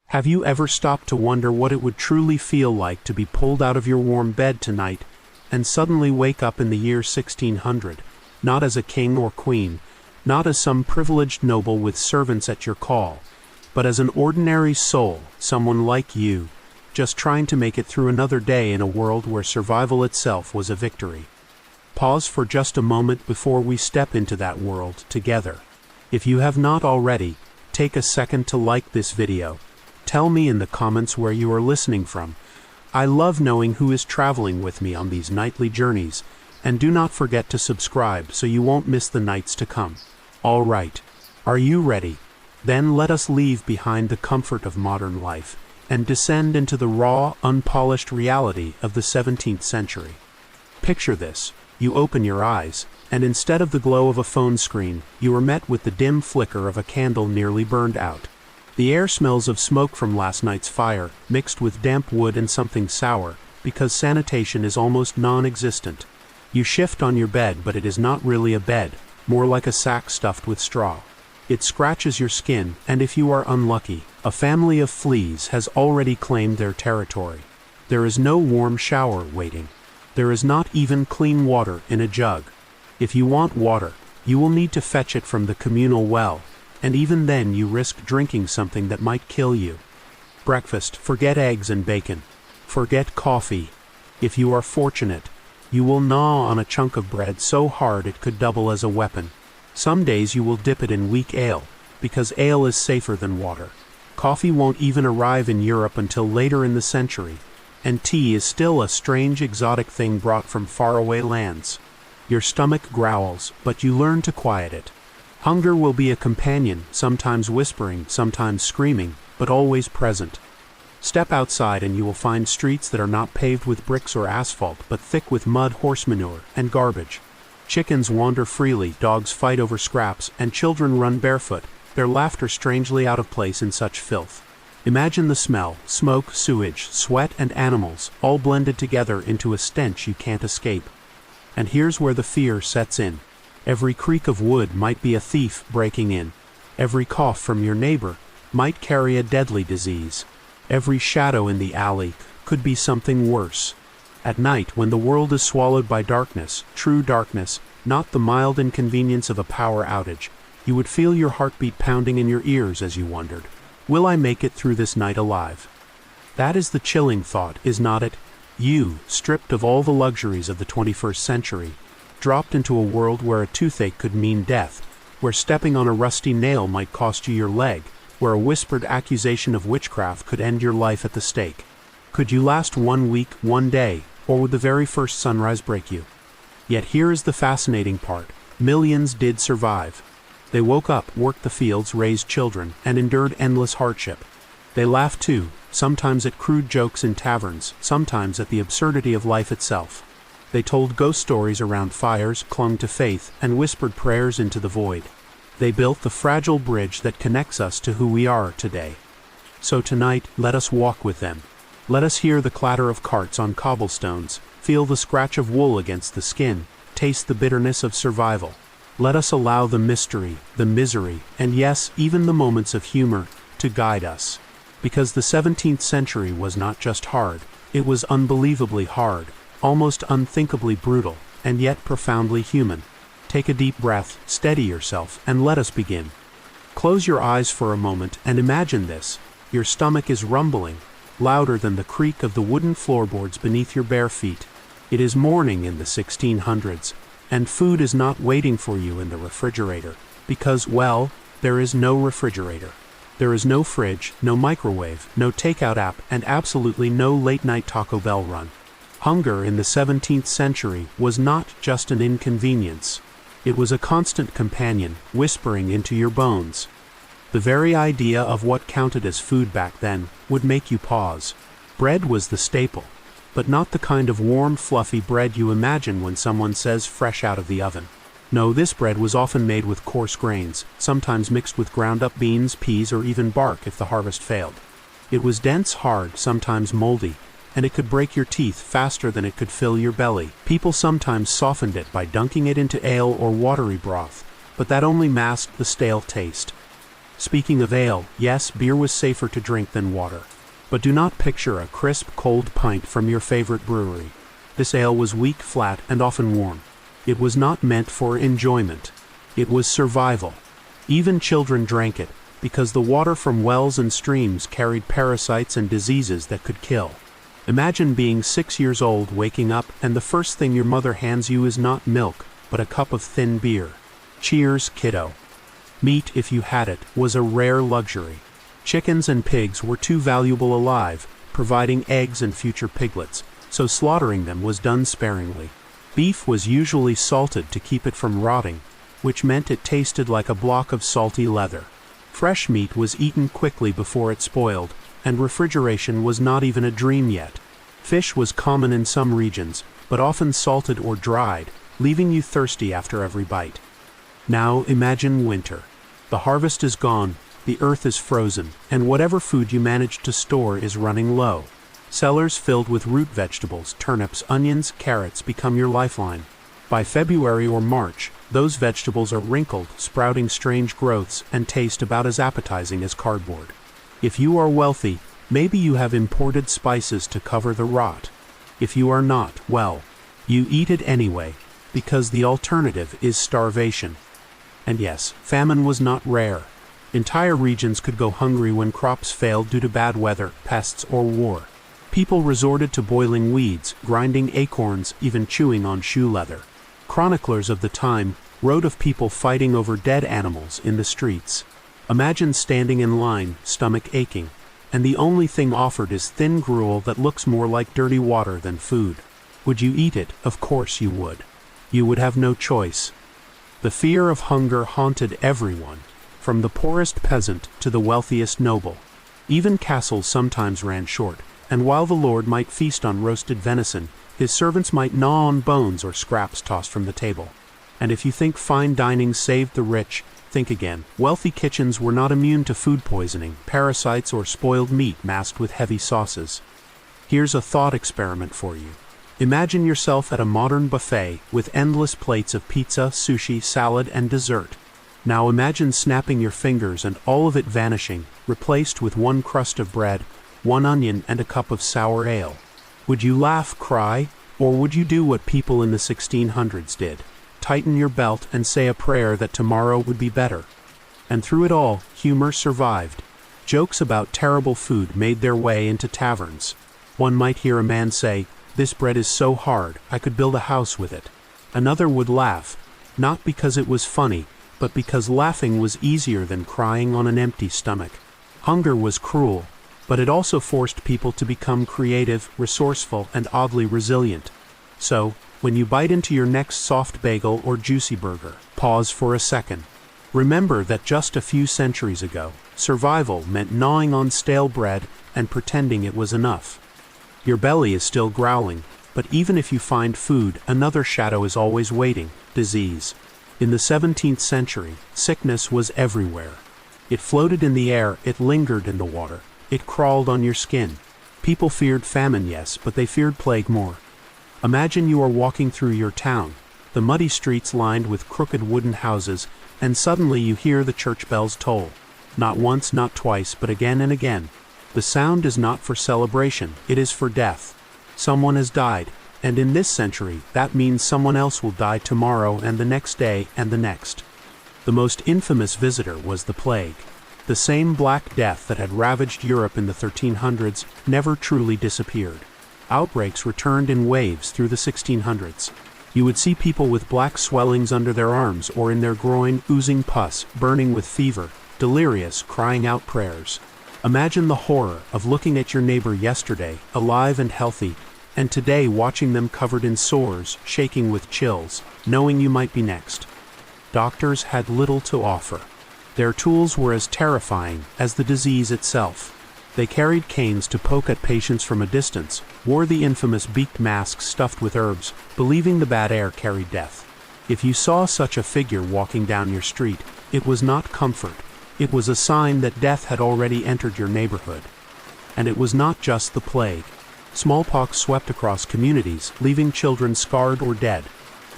Have you ever stopped to wonder what it would truly feel like to be pulled out of your warm bed tonight and suddenly wake up in the year 1600, not as a king or queen, not as some privileged noble with servants at your call, but as an ordinary soul, someone like you, just trying to make it through another day in a world where survival itself was a victory? Pause for just a moment before we step into that world together. If you have not already, take a second to like this video. Tell me in the comments where you are listening from. I love knowing who is traveling with me on these nightly journeys, and do not forget to subscribe so you won't miss the nights to come. All right, are you ready? Then let us leave behind the comfort of modern life and descend into the raw, unpolished reality of the 17th century. Picture this. You open your eyes, and instead of the glow of a phone screen, you are met with the dim flicker of a candle nearly burned out. The air smells of smoke from last night's fire, mixed with damp wood and something sour, because sanitation is almost non-existent. You shift on your bed, but it is not really a bed, more like a sack stuffed with straw. It scratches your skin, and if you are unlucky, a family of fleas has already claimed their territory. There is no warm shower waiting. There is not even clean water in a jug. If you want water, you will need to fetch it from the communal well, and even then you risk drinking something that might kill you. Breakfast, forget eggs and bacon. Forget coffee. If you are fortunate, you will gnaw on a chunk of bread so hard it could double as a weapon. Some days you will dip it in weak ale, because ale is safer than water. Coffee won't even arrive in Europe until later in the century, and tea is still a strange exotic thing brought from faraway lands. Your stomach growls, but you learn to quiet it. Hunger will be a companion, sometimes whispering, sometimes screaming, but always present. Step outside and you will find streets that are not paved with bricks or asphalt, but thick with mud, horse manure, and garbage. Chickens wander freely, dogs fight over scraps, and children run barefoot, their laughter strangely out of place in such filth. Imagine the smell: smoke, sewage, sweat, and animals, all blended together into a stench you can't escape. And here's where the fear sets in. Every creak of wood might be a thief breaking in. Every cough from your neighbor might carry a deadly disease. Every shadow in the alley could be something worse. At night, when the world is swallowed by darkness, true darkness, not the mild inconvenience of a power outage, you would feel your heartbeat pounding in your ears as you wondered, will I make it through this night alive? That is the chilling thought, is not it? You, stripped of all the luxuries of the 21st century, dropped into a world where a toothache could mean death, where stepping on a rusty nail might cost you your leg, where a whispered accusation of witchcraft could end your life at the stake. Could you last 1 week, 1 day, or would the very first sunrise break you? Yet here is the fascinating part. Millions did survive. They woke up, worked the fields, raised children, and endured endless hardship. They laughed too, sometimes at crude jokes in taverns, sometimes at the absurdity of life itself. They told ghost stories around fires, clung to faith, and whispered prayers into the void. They built the fragile bridge that connects us to who we are today. So tonight, let us walk with them. Let us hear the clatter of carts on cobblestones, feel the scratch of wool against the skin, taste the bitterness of survival. Let us allow the mystery, the misery, and yes, even the moments of humor, to guide us. Because the 17th century was not just hard, it was unbelievably hard, almost unthinkably brutal, and yet profoundly human. Take a deep breath, steady yourself, and let us begin. Close your eyes for a moment and imagine this. Your stomach is rumbling, louder than the creak of the wooden floorboards beneath your bare feet. It is morning in the 1600s, and food is not waiting for you in the refrigerator, because, well, there is no refrigerator. There is no fridge, no microwave, no takeout app, and absolutely no late-night Taco Bell run. Hunger in the 17th century was not just an inconvenience. It was a constant companion, whispering into your bones. The very idea of what counted as food back then would make you pause. Bread was the staple, but not the kind of warm, fluffy bread you imagine when someone says fresh out of the oven. No, this bread was often made with coarse grains, sometimes mixed with ground-up beans, peas, or even bark if the harvest failed. It was dense, hard, sometimes moldy, and it could break your teeth faster than it could fill your belly. People sometimes softened it by dunking it into ale or watery broth, but that only masked the stale taste. Speaking of ale, yes, beer was safer to drink than water. But do not picture a crisp, cold pint from your favorite brewery. This ale was weak, flat, and often warm. It was not meant for enjoyment. It was survival. Even children drank it, because the water from wells and streams carried parasites and diseases that could kill. Imagine being 6 years old, waking up, and the first thing your mother hands you is not milk, but a cup of thin beer. Cheers, kiddo. Meat, if you had it, was a rare luxury. Chickens and pigs were too valuable alive, providing eggs and future piglets, so slaughtering them was done sparingly. Beef was usually salted to keep it from rotting, which meant it tasted like a block of salty leather. Fresh meat was eaten quickly before it spoiled, and refrigeration was not even a dream yet. Fish was common in some regions, but often salted or dried, leaving you thirsty after every bite. Now imagine winter. The harvest is gone, the earth is frozen, and whatever food you managed to store is running low. Cellars filled with root vegetables, turnips, onions, carrots become your lifeline. By February or March, those vegetables are wrinkled, sprouting strange growths, and taste about as appetizing as cardboard. If you are wealthy, maybe you have imported spices to cover the rot. If you are not, well, you eat it anyway, because the alternative is starvation. And yes, famine was not rare. Entire regions could go hungry when crops failed due to bad weather, pests, or war. People resorted to boiling weeds, grinding acorns, even chewing on shoe leather. Chroniclers of the time wrote of people fighting over dead animals in the streets. Imagine standing in line, stomach aching, and the only thing offered is thin gruel that looks more like dirty water than food. Would you eat it? Of course you would. You would have no choice. The fear of hunger haunted everyone, from the poorest peasant to the wealthiest noble. Even castles sometimes ran short, and while the lord might feast on roasted venison, his servants might gnaw on bones or scraps tossed from the table. And if you think fine dining saved the rich, think again. Wealthy kitchens were not immune to food poisoning, parasites, or spoiled meat masked with heavy sauces. Here's a thought experiment for you. Imagine yourself at a modern buffet with endless plates of pizza, sushi, salad, and dessert. Now imagine snapping your fingers and all of it vanishing, replaced with one crust of bread, one onion, and a cup of sour ale. Would you laugh, cry, or would you do what people in the 1600s did? Tighten your belt and say a prayer that tomorrow would be better. And through it all, humor survived. Jokes about terrible food made their way into taverns. One might hear a man say, "This bread is so hard, I could build a house with it." Another would laugh, not because it was funny, but because laughing was easier than crying on an empty stomach. Hunger was cruel, but it also forced people to become creative, resourceful, and oddly resilient. So, when you bite into your next soft bagel or juicy burger, pause for a second. Remember that just a few centuries ago, survival meant gnawing on stale bread and pretending it was enough. Your belly is still growling, but even if you find food, another shadow is always waiting: disease. In the 17th century, sickness was everywhere. It floated in the air, it lingered in the water, it crawled on your skin. People feared famine, yes, but they feared plague more. Imagine you are walking through your town, the muddy streets lined with crooked wooden houses, and suddenly you hear the church bells toll. Not once, not twice, but again and again. The sound is not for celebration, it is for death. Someone has died, and in this century, that means someone else will die tomorrow and the next day and the next. The most infamous visitor was the plague. The same Black Death that had ravaged Europe in the 1300s never truly disappeared. Outbreaks returned in waves through the 1600s. You would see people with black swellings under their arms or in their groin, oozing pus, burning with fever, delirious, crying out prayers. Imagine the horror of looking at your neighbor yesterday, alive and healthy, and today watching them covered in sores, shaking with chills, knowing you might be next. Doctors had little to offer. Their tools were as terrifying as the disease itself. They carried canes to poke at patients from a distance, wore the infamous beaked masks stuffed with herbs, believing the bad air carried death. If you saw such a figure walking down your street, it was not comfort. It was a sign that death had already entered your neighborhood. And it was not just the plague. Smallpox swept across communities, leaving children scarred or dead.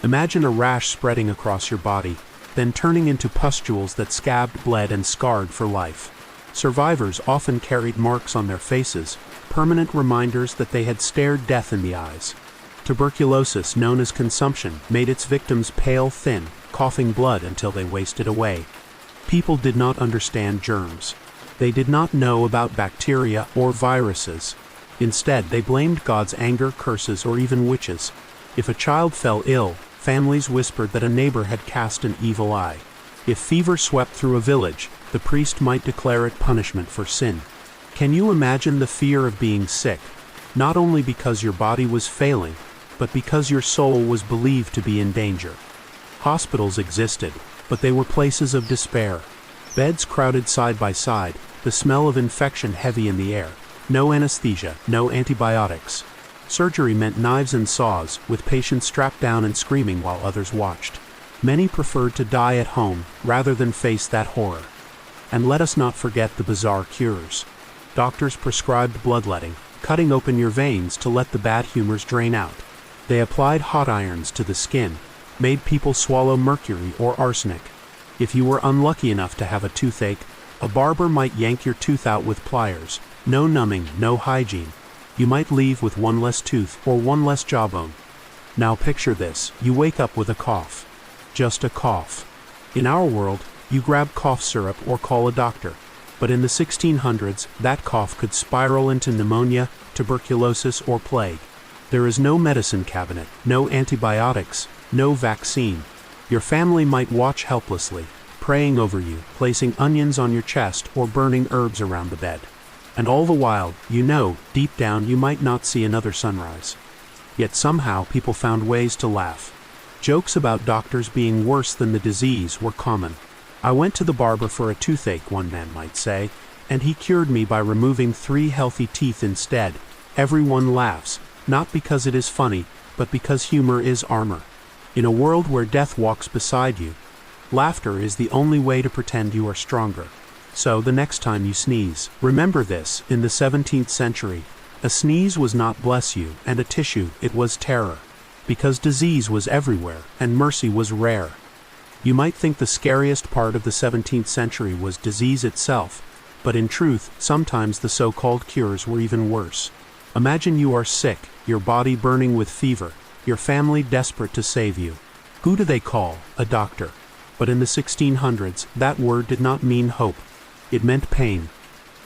Imagine a rash spreading across your body, then turning into pustules that scabbed, bled, and scarred for life. Survivors often carried marks on their faces, permanent reminders that they had stared death in the eyes. Tuberculosis, known as consumption, made its victims pale, thin, coughing blood until they wasted away. People did not understand germs. They did not know about bacteria or viruses. Instead, they blamed God's anger, curses, or even witches. If a child fell ill, families whispered that a neighbor had cast an evil eye. If fever swept through a village, the priest might declare it punishment for sin. Can you imagine the fear of being sick, not only because your body was failing, but because your soul was believed to be in danger? Hospitals existed, but they were places of despair. Beds crowded side by side, the smell of infection heavy in the air. No anesthesia, no antibiotics. Surgery meant knives and saws, with patients strapped down and screaming while others watched. Many preferred to die at home rather than face that horror. And let us not forget the bizarre cures. Doctors prescribed bloodletting, cutting open your veins to let the bad humors drain out. They applied hot irons to the skin, made people swallow mercury or arsenic. If you were unlucky enough to have a toothache, a barber might yank your tooth out with pliers. No numbing, no hygiene. You might leave with one less tooth or one less jawbone. Now picture this, you wake up with a cough. Just a cough. In our world, you grab cough syrup or call a doctor. But in the 1600s, that cough could spiral into pneumonia, tuberculosis, or plague. There is no medicine cabinet, no antibiotics, no vaccine. Your family might watch helplessly, praying over you, placing onions on your chest or burning herbs around the bed. And all the while, you know, deep down you might not see another sunrise. Yet somehow people found ways to laugh. Jokes about doctors being worse than the disease were common. I went to the barber for a toothache, one man might say, and he cured me by removing 3 healthy teeth instead. Everyone laughs, not because it is funny, but because humor is armor. In a world where death walks beside you, laughter is the only way to pretend you are stronger. So the next time you sneeze, remember this: in the 17th century, a sneeze was not bless you, and a tissue, it was terror. Because disease was everywhere, and mercy was rare. You might think the scariest part of the 17th century was disease itself, but in truth, sometimes the so-called cures were even worse. Imagine you are sick, your body burning with fever, your family desperate to save you. Who do they call? A doctor. But in the 1600s, that word did not mean hope. It meant pain.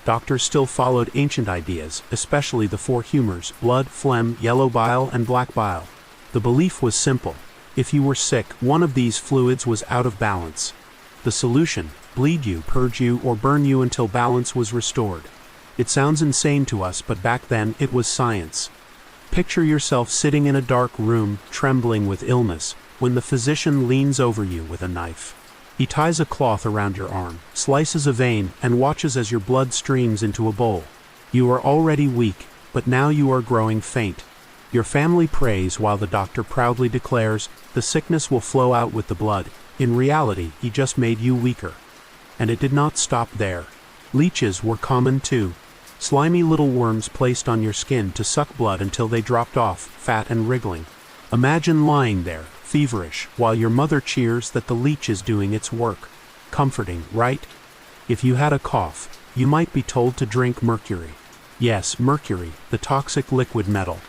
Doctors still followed ancient ideas, especially the 4 humors: blood, phlegm, yellow bile, and black bile. The belief was simple. If you were sick, one of these fluids was out of balance. The solution: bleed you, purge you, or burn you until balance was restored. It sounds insane to us, but back then it was science. Picture yourself sitting in a dark room, trembling with illness, when the physician leans over you with a knife. He ties a cloth around your arm, slices a vein, and watches as your blood streams into a bowl. You are already weak, but now you are growing faint. Your family prays while the doctor proudly declares, the sickness will flow out with the blood. In reality, he just made you weaker. And it did not stop there. Leeches were common too. Slimy little worms placed on your skin to suck blood until they dropped off, fat and wriggling. Imagine lying there, feverish, while your mother cheers that the leech is doing its work. Comforting, right? If you had a cough, you might be told to drink mercury. Yes, mercury, the toxic liquid metal.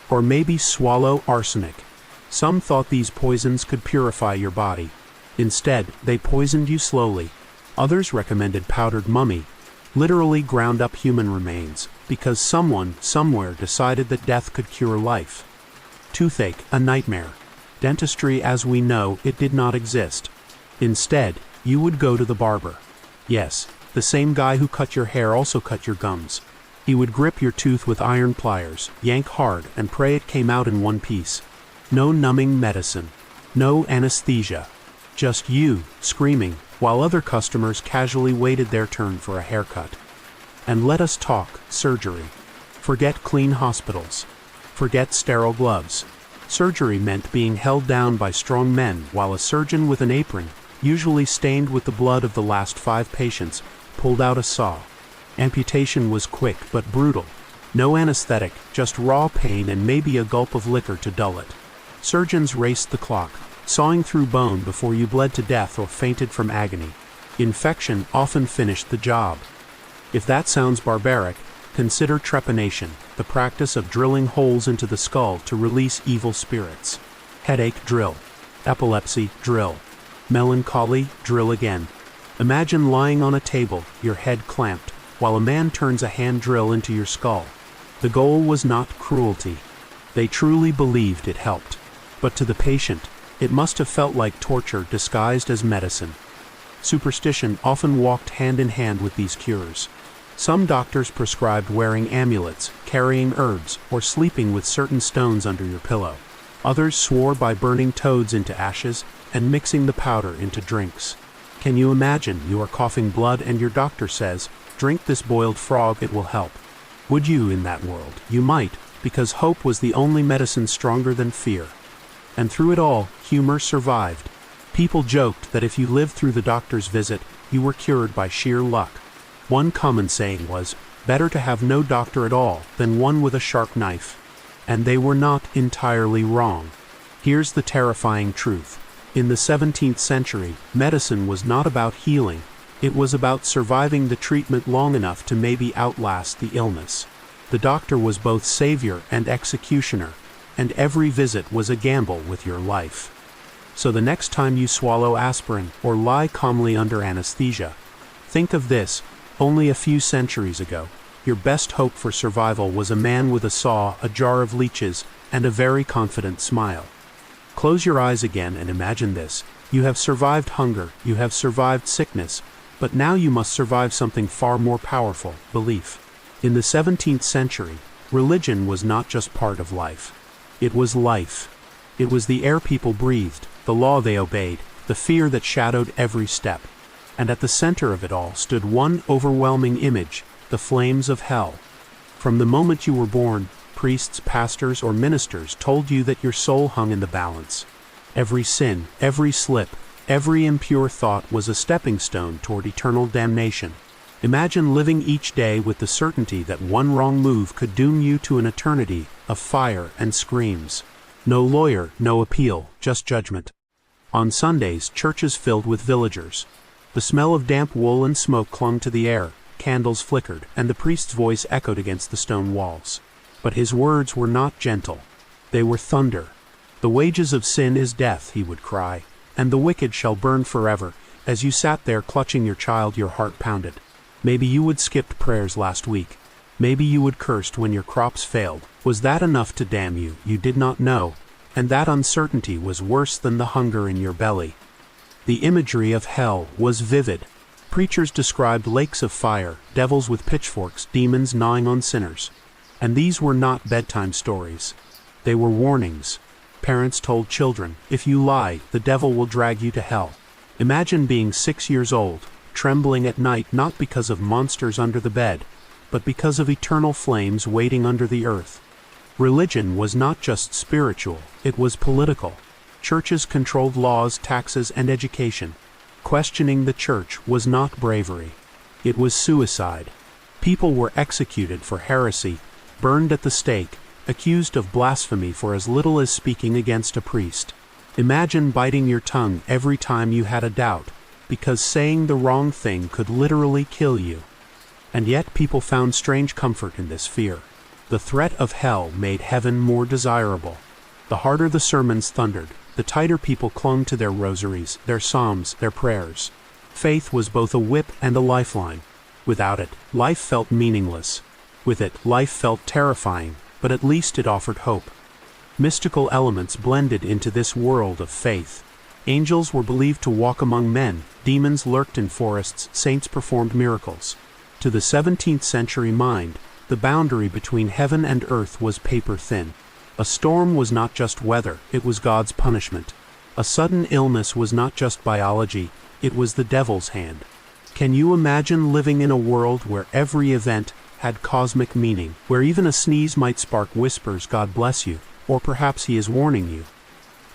Or maybe swallow arsenic. Some thought these poisons could purify your body. Instead, they poisoned you slowly. Others recommended powdered mummy, literally ground up human remains, because someone, somewhere decided that death could cure life. Toothache, a nightmare. Dentistry as we know it did not exist. Instead, you would go to the barber. Yes, the same guy who cut your hair also cut your gums. He would grip your tooth with iron pliers, yank hard, and pray it came out in one piece. No numbing medicine. No anesthesia. Just you, screaming, while other customers casually waited their turn for a haircut. And let us talk surgery. Forget clean hospitals. Forget sterile gloves. Surgery meant being held down by strong men while a surgeon with an apron, usually stained with the blood of the last 5 patients, pulled out a saw. Amputation was quick but brutal. No anesthetic, just raw pain and maybe a gulp of liquor to dull it. Surgeons raced the clock, sawing through bone before you bled to death or fainted from agony. Infection often finished the job. If that sounds barbaric, consider trepanation, the practice of drilling holes into the skull to release evil spirits. Headache, drill. Epilepsy, drill. Melancholy, drill again. Imagine lying on a table, your head clamped, while a man turns a hand drill into your skull. The goal was not cruelty. They truly believed it helped. But to the patient, it must have felt like torture disguised as medicine. Superstition often walked hand in hand with these cures. Some doctors prescribed wearing amulets, carrying herbs, or sleeping with certain stones under your pillow. Others swore by burning toads into ashes and mixing the powder into drinks. Can you imagine you are coughing blood and your doctor says, "Drink this boiled frog, it will help"? Would you in that world? You might, because hope was the only medicine stronger than fear. And through it all, humor survived. People joked that if you lived through the doctor's visit, you were cured by sheer luck. One common saying was, better to have no doctor at all than one with a sharp knife. And they were not entirely wrong. Here's the terrifying truth. In the 17th century, medicine was not about healing. It was about surviving the treatment long enough to maybe outlast the illness. The doctor was both savior and executioner, and every visit was a gamble with your life. So the next time you swallow aspirin or lie calmly under anesthesia, think of this: only a few centuries ago, your best hope for survival was a man with a saw, a jar of leeches, and a very confident smile. Close your eyes again and imagine this. You have survived hunger, you have survived sickness, but now you must survive something far more powerful: belief. In the 17th century, religion was not just part of life. It was life. It was the air people breathed, the law they obeyed, the fear that shadowed every step. And at the center of it all stood one overwhelming image: the flames of hell. From the moment you were born, priests, pastors, or ministers told you that your soul hung in the balance. Every sin, every slip, every impure thought was a stepping stone toward eternal damnation. Imagine living each day with the certainty that one wrong move could doom you to an eternity of fire and screams. No lawyer, no appeal, just judgment. On Sundays, churches filled with villagers. The smell of damp wool and smoke clung to the air, candles flickered, and the priest's voice echoed against the stone walls. But his words were not gentle. They were thunder. "The wages of sin is death," he would cry, "and the wicked shall burn forever." As you sat there clutching your child, your heart pounded. Maybe you would skipped prayers last week. Maybe you would cursed when your crops failed. Was that enough to damn you? You did not know. And that uncertainty was worse than the hunger in your belly. The imagery of hell was vivid. Preachers described lakes of fire, devils with pitchforks, demons gnawing on sinners. And these were not bedtime stories. They were warnings. Parents told children, if you lie, the devil will drag you to hell. Imagine being 6 years old, trembling at night not because of monsters under the bed, but because of eternal flames waiting under the earth. Religion was not just spiritual, it was political. Churches controlled laws, taxes, and education. Questioning the church was not bravery. It was suicide. People were executed for heresy, burned at the stake, accused of blasphemy for as little as speaking against a priest. Imagine biting your tongue every time you had a doubt, because saying the wrong thing could literally kill you. And yet people found strange comfort in this fear. The threat of hell made heaven more desirable. The harder the sermons thundered, the tighter people clung to their rosaries, their psalms, their prayers. Faith was both a whip and a lifeline. Without it, life felt meaningless. With it, life felt terrifying, but at least it offered hope. Mystical elements blended into this world of faith. Angels were believed to walk among men, demons lurked in forests, saints performed miracles. To the 17th century mind, the boundary between heaven and earth was paper thin. A storm was not just weather, it was God's punishment. A sudden illness was not just biology, it was the devil's hand. Can you imagine living in a world where every event had cosmic meaning, where even a sneeze might spark whispers, "God bless you," or perhaps he is warning you?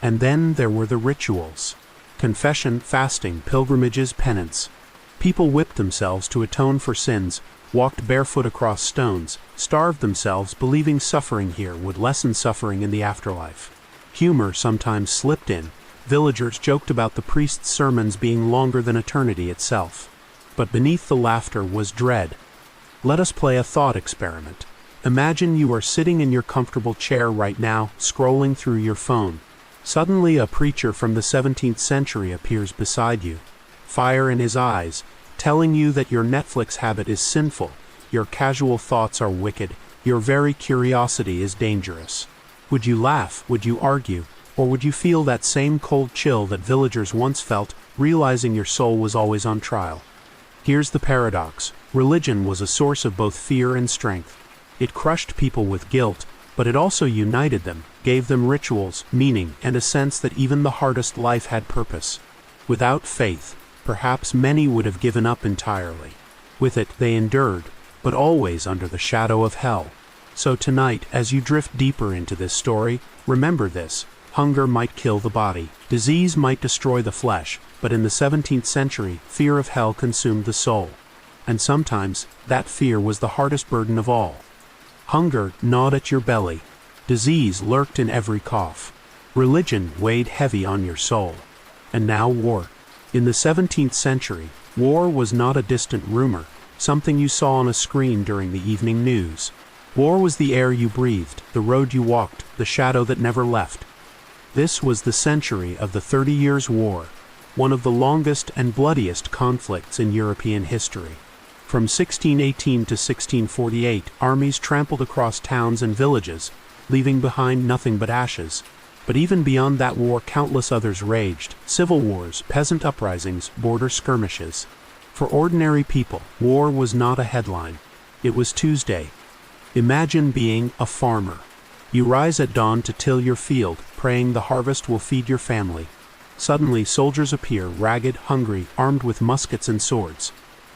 And then there were the rituals. Confession, fasting, pilgrimages, penance. People whipped themselves to atone for sins, walked barefoot across stones, starved themselves believing suffering here would lessen suffering in the afterlife. Humor sometimes slipped in. Villagers joked about the priest's sermons being longer than eternity itself. But beneath the laughter was dread. Let us play a thought experiment. Imagine you are sitting in your comfortable chair right now, scrolling through your phone. Suddenly a preacher from the 17th century appears beside you, fire in his eyes, telling you that your Netflix habit is sinful, your casual thoughts are wicked, your very curiosity is dangerous. Would you laugh, would you argue, or would you feel that same cold chill that villagers once felt, realizing your soul was always on trial? Here's the paradox. Religion was a source of both fear and strength. It crushed people with guilt, but it also united them, gave them rituals, meaning, and a sense that even the hardest life had purpose. Without faith, perhaps many would have given up entirely. With it, they endured, but always under the shadow of hell. So tonight, as you drift deeper into this story, remember this. Hunger might kill the body, disease might destroy the flesh, but in the 17th century, fear of hell consumed the soul. And sometimes, that fear was the hardest burden of all. Hunger gnawed at your belly. Disease lurked in every cough. Religion weighed heavy on your soul. And now war. In the 17th century, war was not a distant rumor, something you saw on a screen during the evening news. War was the air you breathed, the road you walked, the shadow that never left. This was the century of the 30 Years' War, one of the longest and bloodiest conflicts in European history. From 1618 to 1648, armies trampled across towns and villages, leaving behind nothing but ashes. But even beyond that war, countless others raged: civil wars, peasant uprisings, border skirmishes. For ordinary people, war was not a headline. It was Tuesday. Imagine being a farmer. You rise at dawn to till your field, praying the harvest will feed your family. Suddenly, soldiers appear, ragged, hungry, armed with muskets and swords.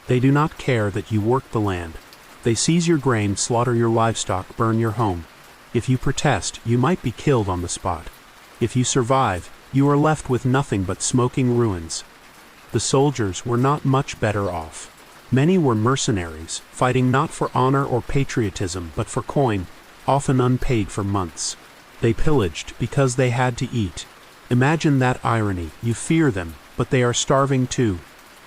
They do not care that you work the land. They seize your grain, slaughter your livestock, burn your home. If you protest, you might be killed on the spot. If you survive, you are left with nothing but smoking ruins. The soldiers were not much better off. Many were mercenaries, fighting not for honor or patriotism, but for coin, often unpaid for months. They pillaged because they had to eat. Imagine that irony. You fear them, but they are starving too.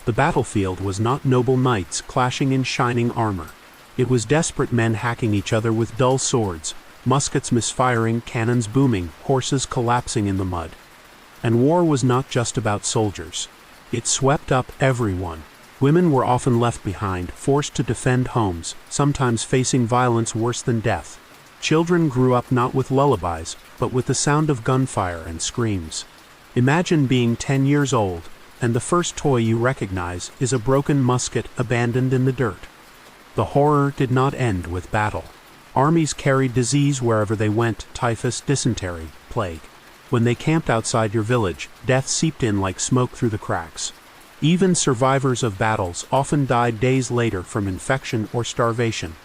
The battlefield was not noble knights clashing in shining armor. It was desperate men hacking each other with dull swords, muskets misfiring, cannons booming, horses collapsing in the mud. And war was not just about soldiers. It swept up everyone. Women were often left behind, forced to defend homes, sometimes facing violence worse than death. Children grew up not with lullabies, but with the sound of gunfire and screams. Imagine being 10 years old, and the first toy you recognize is a broken musket abandoned in the dirt. The horror did not end with battle. Armies carried disease wherever they went: typhus, dysentery, plague. When they camped outside your village, death seeped in like smoke through the cracks. Even survivors of battles often died days later from infection or starvation.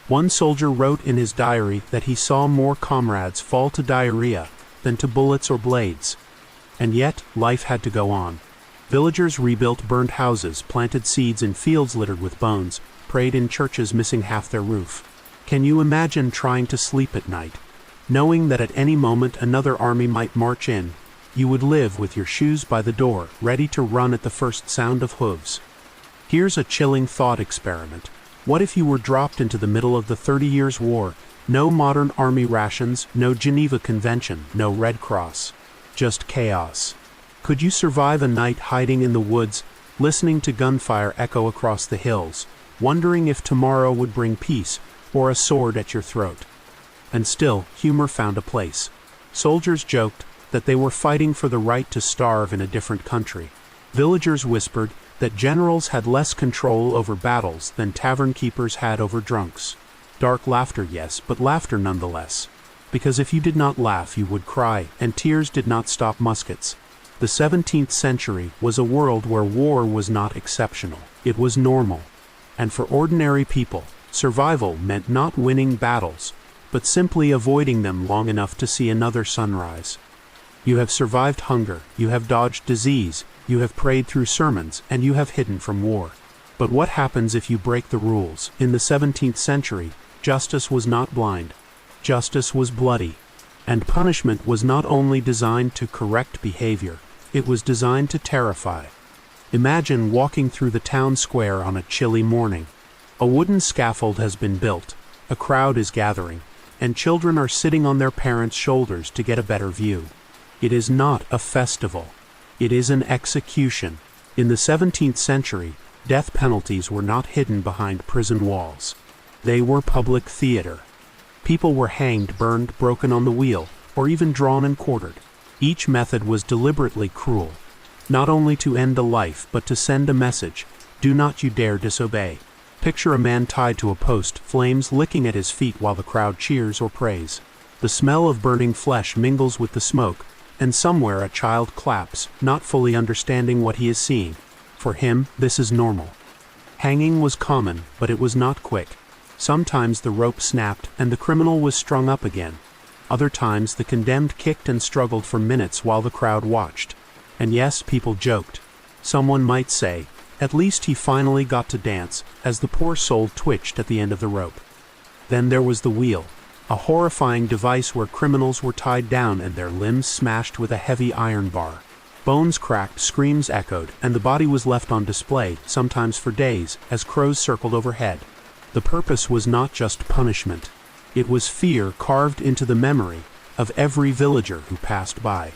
One soldier wrote in his diary that he saw more comrades fall to diarrhea than to bullets or blades. And yet, life had to go on. Villagers rebuilt burned houses, planted seeds in fields littered with bones, prayed in churches missing half their roof. Can you imagine trying to sleep at night, knowing that at any moment another army might march in? You would live with your shoes by the door, ready to run at the first sound of hooves. Here's a chilling thought experiment. What if you were dropped into the middle of the 30 Years' War? No modern army rations, no Geneva Convention, no Red Cross. Just chaos. Could you survive a night hiding in the woods, listening to gunfire echo across the hills, wondering if tomorrow would bring peace or a sword at your throat? And still, humor found a place. Soldiers joked that they were fighting for the right to starve in a different country. Villagers whispered that generals had less control over battles than tavern keepers had over drunks. Dark laughter, yes, but laughter nonetheless. Because if you did not laugh, you would cry, and tears did not stop muskets. The 17th century was a world where war was not exceptional. It was normal. And for ordinary people, survival meant not winning battles, but simply avoiding them long enough to see another sunrise. You have survived hunger, you have dodged disease, you have prayed through sermons, and you have hidden from war. But what happens if you break the rules? In the 17th century, justice was not blind. Justice was bloody. And punishment was not only designed to correct behavior, it was designed to terrify. Imagine walking through the town square on a chilly morning. A wooden scaffold has been built, a crowd is gathering, and children are sitting on their parents' shoulders to get a better view. It is not a festival. It is an execution. In the 17th century, death penalties were not hidden behind prison walls. They were public theater. People were hanged, burned, broken on the wheel, or even drawn and quartered. Each method was deliberately cruel, not only to end a life but to send a message: do not you dare disobey. Picture a man tied to a post, flames licking at his feet while the crowd cheers or prays. The smell of burning flesh mingles with the smoke, and somewhere a child claps, not fully understanding what he is seeing. For him, this is normal. Hanging was common, but it was not quick. Sometimes the rope snapped and the criminal was strung up again. Other times the condemned kicked and struggled for minutes while the crowd watched. And yes, people joked. Someone might say, "At least he finally got to dance," as the poor soul twitched at the end of the rope. Then there was the wheel, a horrifying device where criminals were tied down and their limbs smashed with a heavy iron bar. Bones cracked, screams echoed, and the body was left on display, sometimes for days, as crows circled overhead. The purpose was not just punishment. It was fear carved into the memory of every villager who passed by.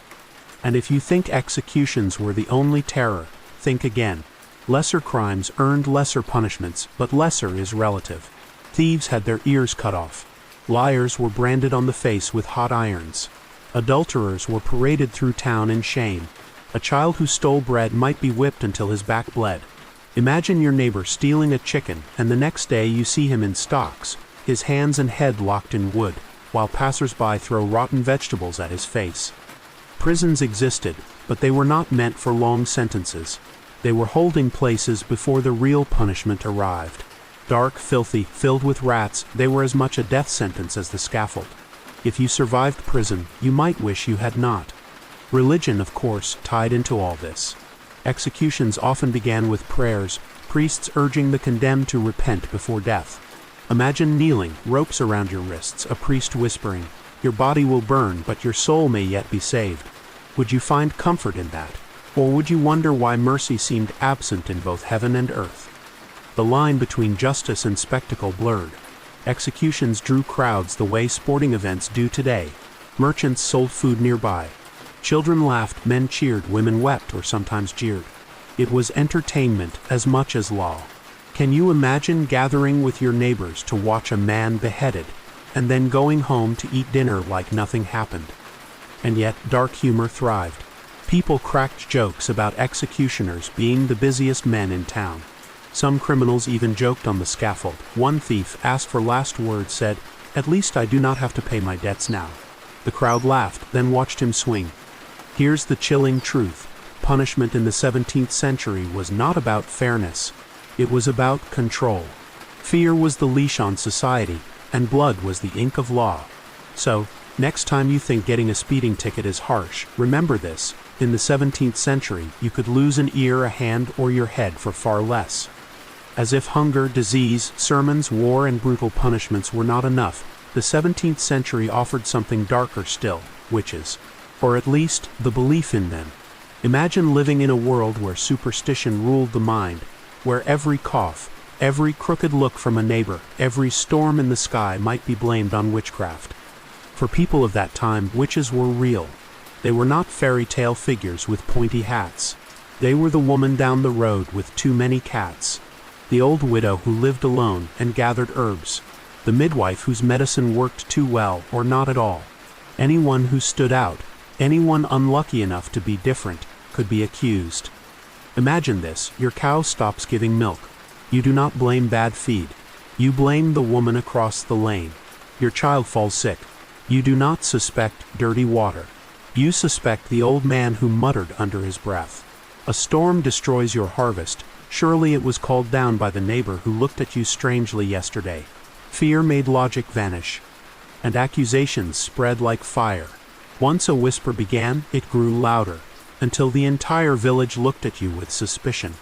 And if you think executions were the only terror, think again. Lesser crimes earned lesser punishments, but lesser is relative. Thieves had their ears cut off. Liars were branded on the face with hot irons. Adulterers were paraded through town in shame. A child who stole bread might be whipped until his back bled. Imagine your neighbor stealing a chicken, and the next day you see him in stocks, his hands and head locked in wood, while passers-by throw rotten vegetables at his face. Prisons existed, but they were not meant for long sentences. They were holding places before the real punishment arrived. Dark, filthy, filled with rats, they were as much a death sentence as the scaffold. If you survived prison, you might wish you had not. Religion, of course, tied into all this. Executions often began with prayers, priests urging the condemned to repent before death. Imagine kneeling, ropes around your wrists, a priest whispering, "Your body will burn, but your soul may yet be saved." Would you find comfort in that? Or would you wonder why mercy seemed absent in both heaven and earth? The line between justice and spectacle blurred. Executions drew crowds the way sporting events do today. Merchants sold food nearby. Children laughed, men cheered, women wept or sometimes jeered. It was entertainment as much as law. Can you imagine gathering with your neighbors to watch a man beheaded, and then going home to eat dinner like nothing happened? And yet, dark humor thrived. People cracked jokes about executioners being the busiest men in town. Some criminals even joked on the scaffold. One thief, asked for last words, said, "At least I do not have to pay my debts now." The crowd laughed, then watched him swing. Here's the chilling truth. Punishment in the 17th century was not about fairness. It was about control. Fear was the leash on society, and blood was the ink of law. So, next time you think getting a speeding ticket is harsh, remember this. In the 17th century, you could lose an ear, a hand, or your head for far less. As if hunger, disease, sermons, war, and brutal punishments were not enough, the 17th century offered something darker still: witches. Or at least, the belief in them. Imagine living in a world where superstition ruled the mind, where every cough, every crooked look from a neighbor, every storm in the sky might be blamed on witchcraft. For people of that time, witches were real. They were not fairy tale figures with pointy hats. They were the woman down the road with too many cats, the old widow who lived alone and gathered herbs, the midwife whose medicine worked too well or not at all. Anyone who stood out, anyone unlucky enough to be different, could be accused. Imagine this: your cow stops giving milk. You do not blame bad feed. You blame the woman across the lane. Your child falls sick. You do not suspect dirty water. You suspect the old man who muttered under his breath. A storm destroys your harvest. Surely it was called down by the neighbor who looked at you strangely yesterday. Fear made logic vanish, and accusations spread like fire. Once a whisper began, it grew louder, until the entire village looked at you with suspicion.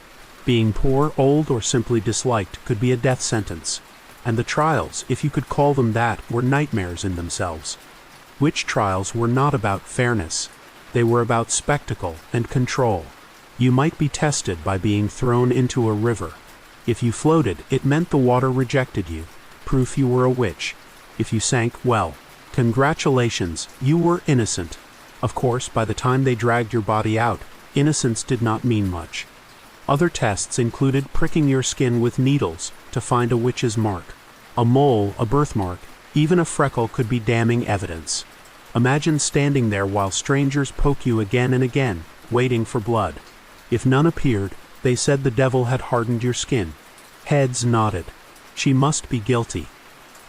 Being poor, old, or simply disliked could be a death sentence. And the trials, if you could call them that, were nightmares in themselves. Witch trials were not about fairness. They were about spectacle and control. You might be tested by being thrown into a river. If you floated, it meant the water rejected you, proof you were a witch. If you sank, well, congratulations, you were innocent. Of course, by the time they dragged your body out, innocence did not mean much. Other tests included pricking your skin with needles to find a witch's mark. A mole, a birthmark, even a freckle could be damning evidence. Imagine standing there while strangers poke you again and again, waiting for blood. If none appeared, they said the devil had hardened your skin. Heads nodded. She must be guilty.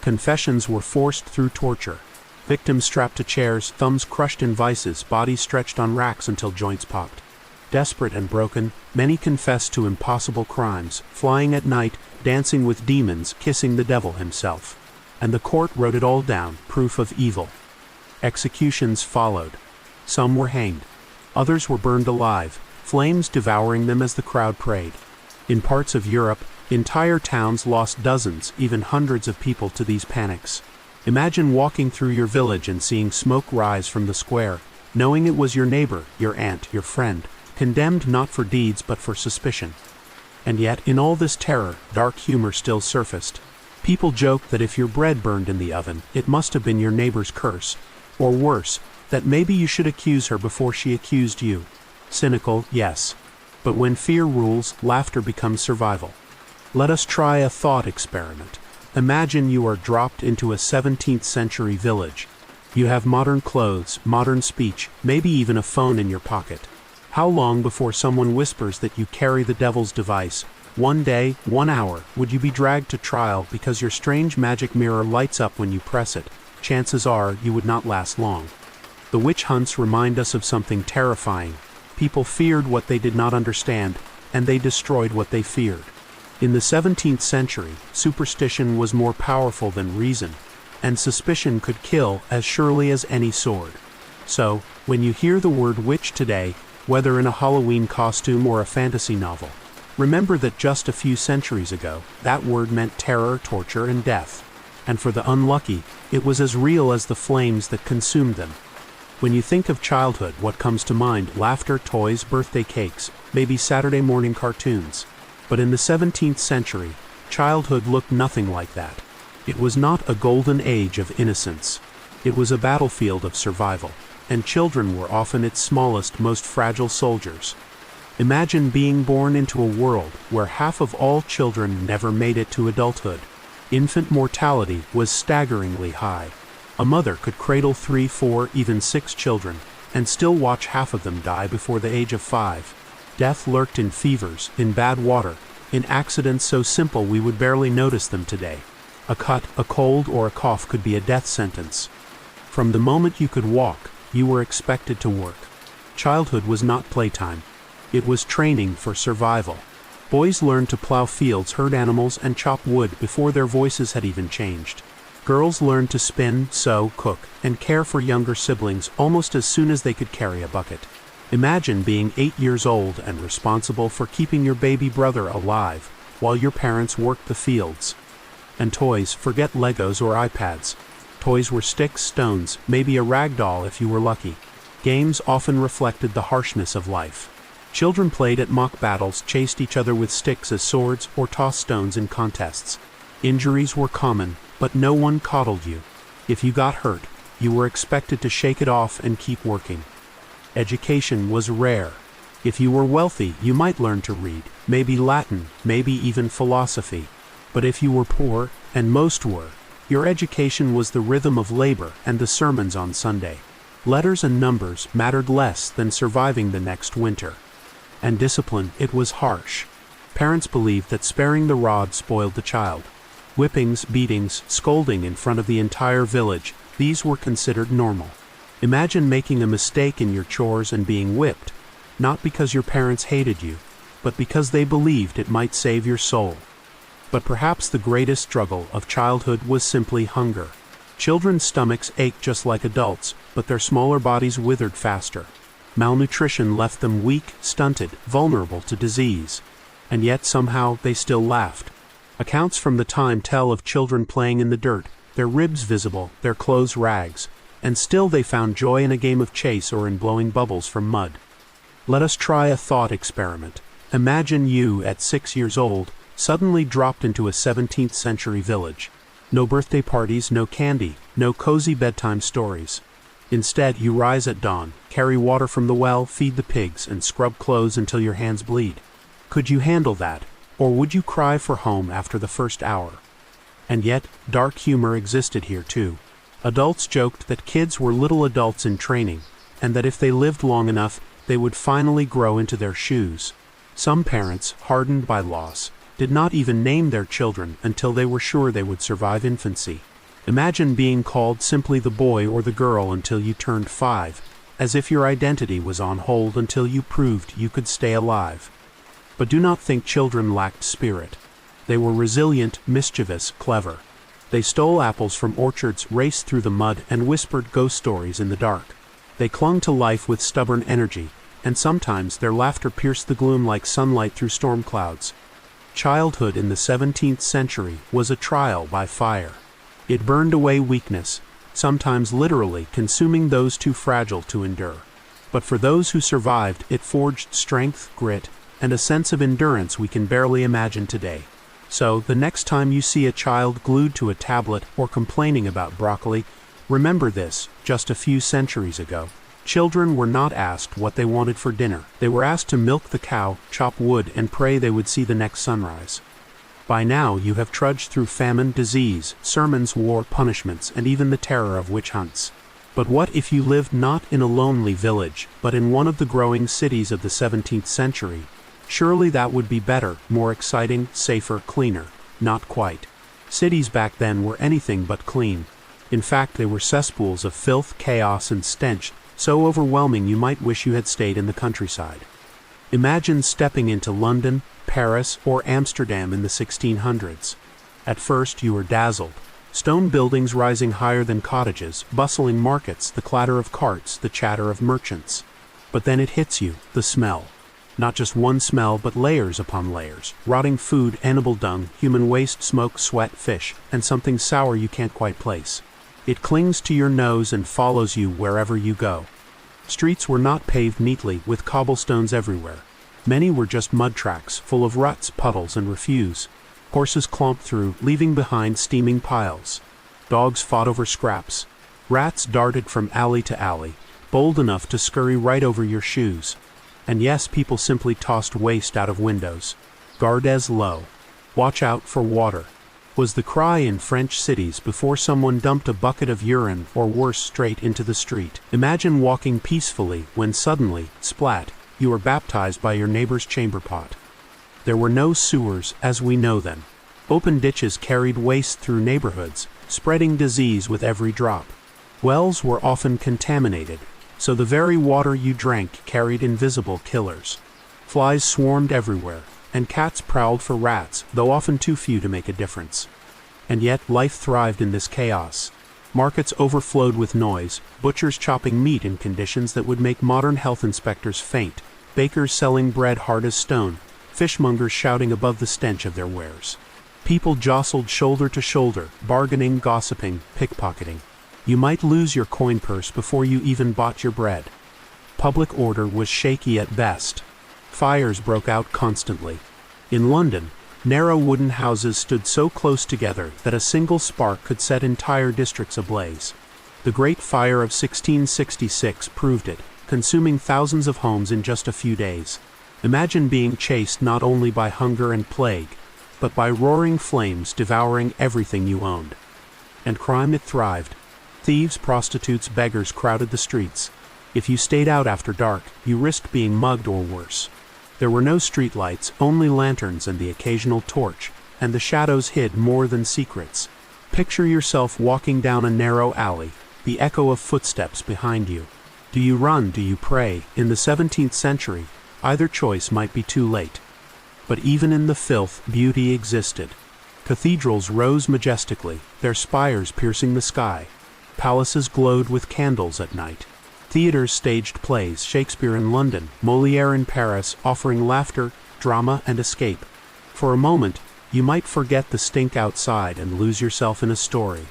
Confessions were forced through torture. Victims strapped to chairs, thumbs crushed in vices, bodies stretched on racks until joints popped. Desperate and broken, many confessed to impossible crimes, flying at night, dancing with demons, kissing the devil himself. And the court wrote it all down, proof of evil. Executions followed. Some were hanged. Others were burned alive, flames devouring them as the crowd prayed. In parts of Europe, entire towns lost dozens, even hundreds of people to these panics. Imagine walking through your village and seeing smoke rise from the square, knowing it was your neighbor, your aunt, your friend, condemned not for deeds but for suspicion. And yet, in all this terror, dark humor still surfaced. People joked that if your bread burned in the oven, it must have been your neighbor's curse. Or worse, that maybe you should accuse her before she accused you. Cynical, yes. But when fear rules, laughter becomes survival. Let us try a thought experiment. Imagine you are dropped into a 17th century village. You have modern clothes, modern speech, maybe even a phone in your pocket. How long before someone whispers that you carry the devil's device? 1 day, 1 hour, would you be dragged to trial because your strange magic mirror lights up when you press it? Chances are you would not last long. The witch hunts remind us of something terrifying. People feared what they did not understand, and they destroyed what they feared. In the 17th century, superstition was more powerful than reason, and suspicion could kill as surely as any sword. So, when you hear the word witch today, whether in a Halloween costume or a fantasy novel, remember that just a few centuries ago, that word meant terror, torture, and death. And for the unlucky, it was as real as the flames that consumed them. When you think of childhood, what comes to mind? Laughter, toys, birthday cakes, maybe Saturday morning cartoons. But in the 17th century, childhood looked nothing like that. It was not a golden age of innocence. It was a battlefield of survival, and children were often its smallest, most fragile soldiers. Imagine being born into a world where half of all children never made it to adulthood. Infant mortality was staggeringly high. A mother could cradle 3, 4, even 6 children, and still watch half of them die before the age of 5. Death lurked in fevers, in bad water, in accidents so simple we would barely notice them today. A cut, a cold, or a cough could be a death sentence. From the moment you could walk, you were expected to work. Childhood was not playtime. It was training for survival. Boys learned to plow fields, herd animals, and chop wood before their voices had even changed. Girls learned to spin, sew, cook, and care for younger siblings almost as soon as they could carry a bucket. Imagine being 8 years old and responsible for keeping your baby brother alive while your parents worked the fields. And toys, forget Legos or iPads. Toys were sticks, stones, maybe a rag doll if you were lucky. Games often reflected the harshness of life. Children played at mock battles, chased each other with sticks as swords, or tossed stones in contests. Injuries were common, but no one coddled you. If you got hurt, you were expected to shake it off and keep working. Education was rare. If you were wealthy, you might learn to read, maybe Latin, maybe even philosophy. But if you were poor, and most were, your education was the rhythm of labor and the sermons on Sunday. Letters and numbers mattered less than surviving the next winter. And discipline, it was harsh. Parents believed that sparing the rod spoiled the child. Whippings, beatings, scolding in front of the entire village, these were considered normal. Imagine making a mistake in your chores and being whipped, not because your parents hated you, but because they believed it might save your soul. But perhaps the greatest struggle of childhood was simply hunger. Children's stomachs ached just like adults, but their smaller bodies withered faster. Malnutrition left them weak, stunted, vulnerable to disease. And yet somehow they still laughed. Accounts from the time tell of children playing in the dirt, their ribs visible, their clothes rags, and still they found joy in a game of chase or in blowing bubbles from mud. Let us try a thought experiment. Imagine you, at 6 years old, suddenly dropped into a 17th century village. No birthday parties, no candy, no cozy bedtime stories. Instead, you rise at dawn, carry water from the well, feed the pigs, and scrub clothes until your hands bleed. Could you handle that, or would you cry for home after the first hour? And yet, dark humor existed here too. Adults joked that kids were little adults in training, and that if they lived long enough, they would finally grow into their shoes. Some parents, hardened by loss, did not even name their children until they were sure they would survive infancy. Imagine being called simply the boy or the girl until you turned 5, as if your identity was on hold until you proved you could stay alive. But do not think children lacked spirit. They were resilient, mischievous, clever. They stole apples from orchards, raced through the mud, and whispered ghost stories in the dark. They clung to life with stubborn energy, and sometimes their laughter pierced the gloom like sunlight through storm clouds. Childhood in the 17th century was a trial by fire. It burned away weakness, sometimes literally consuming those too fragile to endure. But for those who survived, it forged strength, grit, and a sense of endurance we can barely imagine today. So, the next time you see a child glued to a tablet or complaining about broccoli, remember this: just a few centuries ago, children were not asked what they wanted for dinner. They were asked to milk the cow, chop wood, and pray they would see the next sunrise. By now you have trudged through famine, disease, sermons, war, punishments, and even the terror of witch hunts. But what if you lived not in a lonely village, but in one of the growing cities of the 17th century? Surely that would be better, more exciting, safer, cleaner. Not quite. Cities back then were anything but clean. In fact, they were cesspools of filth, chaos, and stench, so overwhelming you might wish you had stayed in the countryside. Imagine stepping into London, Paris, or Amsterdam in the 1600s. At first you were dazzled. Stone buildings rising higher than cottages, bustling markets, the clatter of carts, the chatter of merchants. But then it hits you, the smell. Not just one smell, but layers upon layers. Rotting food, animal dung, human waste, smoke, sweat, fish, and something sour you can't quite place. It clings to your nose and follows you wherever you go. Streets were not paved neatly, with cobblestones everywhere. Many were just mud tracks, full of ruts, puddles, and refuse. Horses clomped through, leaving behind steaming piles. Dogs fought over scraps. Rats darted from alley to alley, bold enough to scurry right over your shoes. And yes, people simply tossed waste out of windows. Gardes low. Watch out for water, was the cry in French cities before someone dumped a bucket of urine or worse straight into the street. Imagine walking peacefully when suddenly, splat, you were baptized by your neighbor's chamber pot. There were no sewers as we know them. Open ditches carried waste through neighborhoods, spreading disease with every drop. Wells were often contaminated, so the very water you drank carried invisible killers. Flies swarmed everywhere, and cats prowled for rats, though often too few to make a difference. And yet life thrived in this chaos. Markets overflowed with noise, butchers chopping meat in conditions that would make modern health inspectors faint, bakers selling bread hard as stone, fishmongers shouting above the stench of their wares. People jostled shoulder to shoulder, bargaining, gossiping, pickpocketing. You might lose your coin purse before you even bought your bread. Public order was shaky at best. Fires broke out constantly. In London, narrow wooden houses stood so close together that a single spark could set entire districts ablaze. The Great Fire of 1666 proved it, consuming thousands of homes in just a few days. Imagine being chased not only by hunger and plague, but by roaring flames devouring everything you owned. And crime, it thrived. Thieves, prostitutes, beggars crowded the streets. If you stayed out after dark, you risked being mugged or worse. There were no streetlights, only lanterns and the occasional torch, and the shadows hid more than secrets. Picture yourself walking down a narrow alley, the echo of footsteps behind you. Do you run? Do you pray? In the 17th century, either choice might be too late. But even in the filth, beauty existed. Cathedrals rose majestically, their spires piercing the sky. Palaces glowed with candles at night. Theaters staged plays, Shakespeare in London, Molière in Paris, offering laughter, drama, and escape. For a moment, you might forget the stink outside and lose yourself in a story.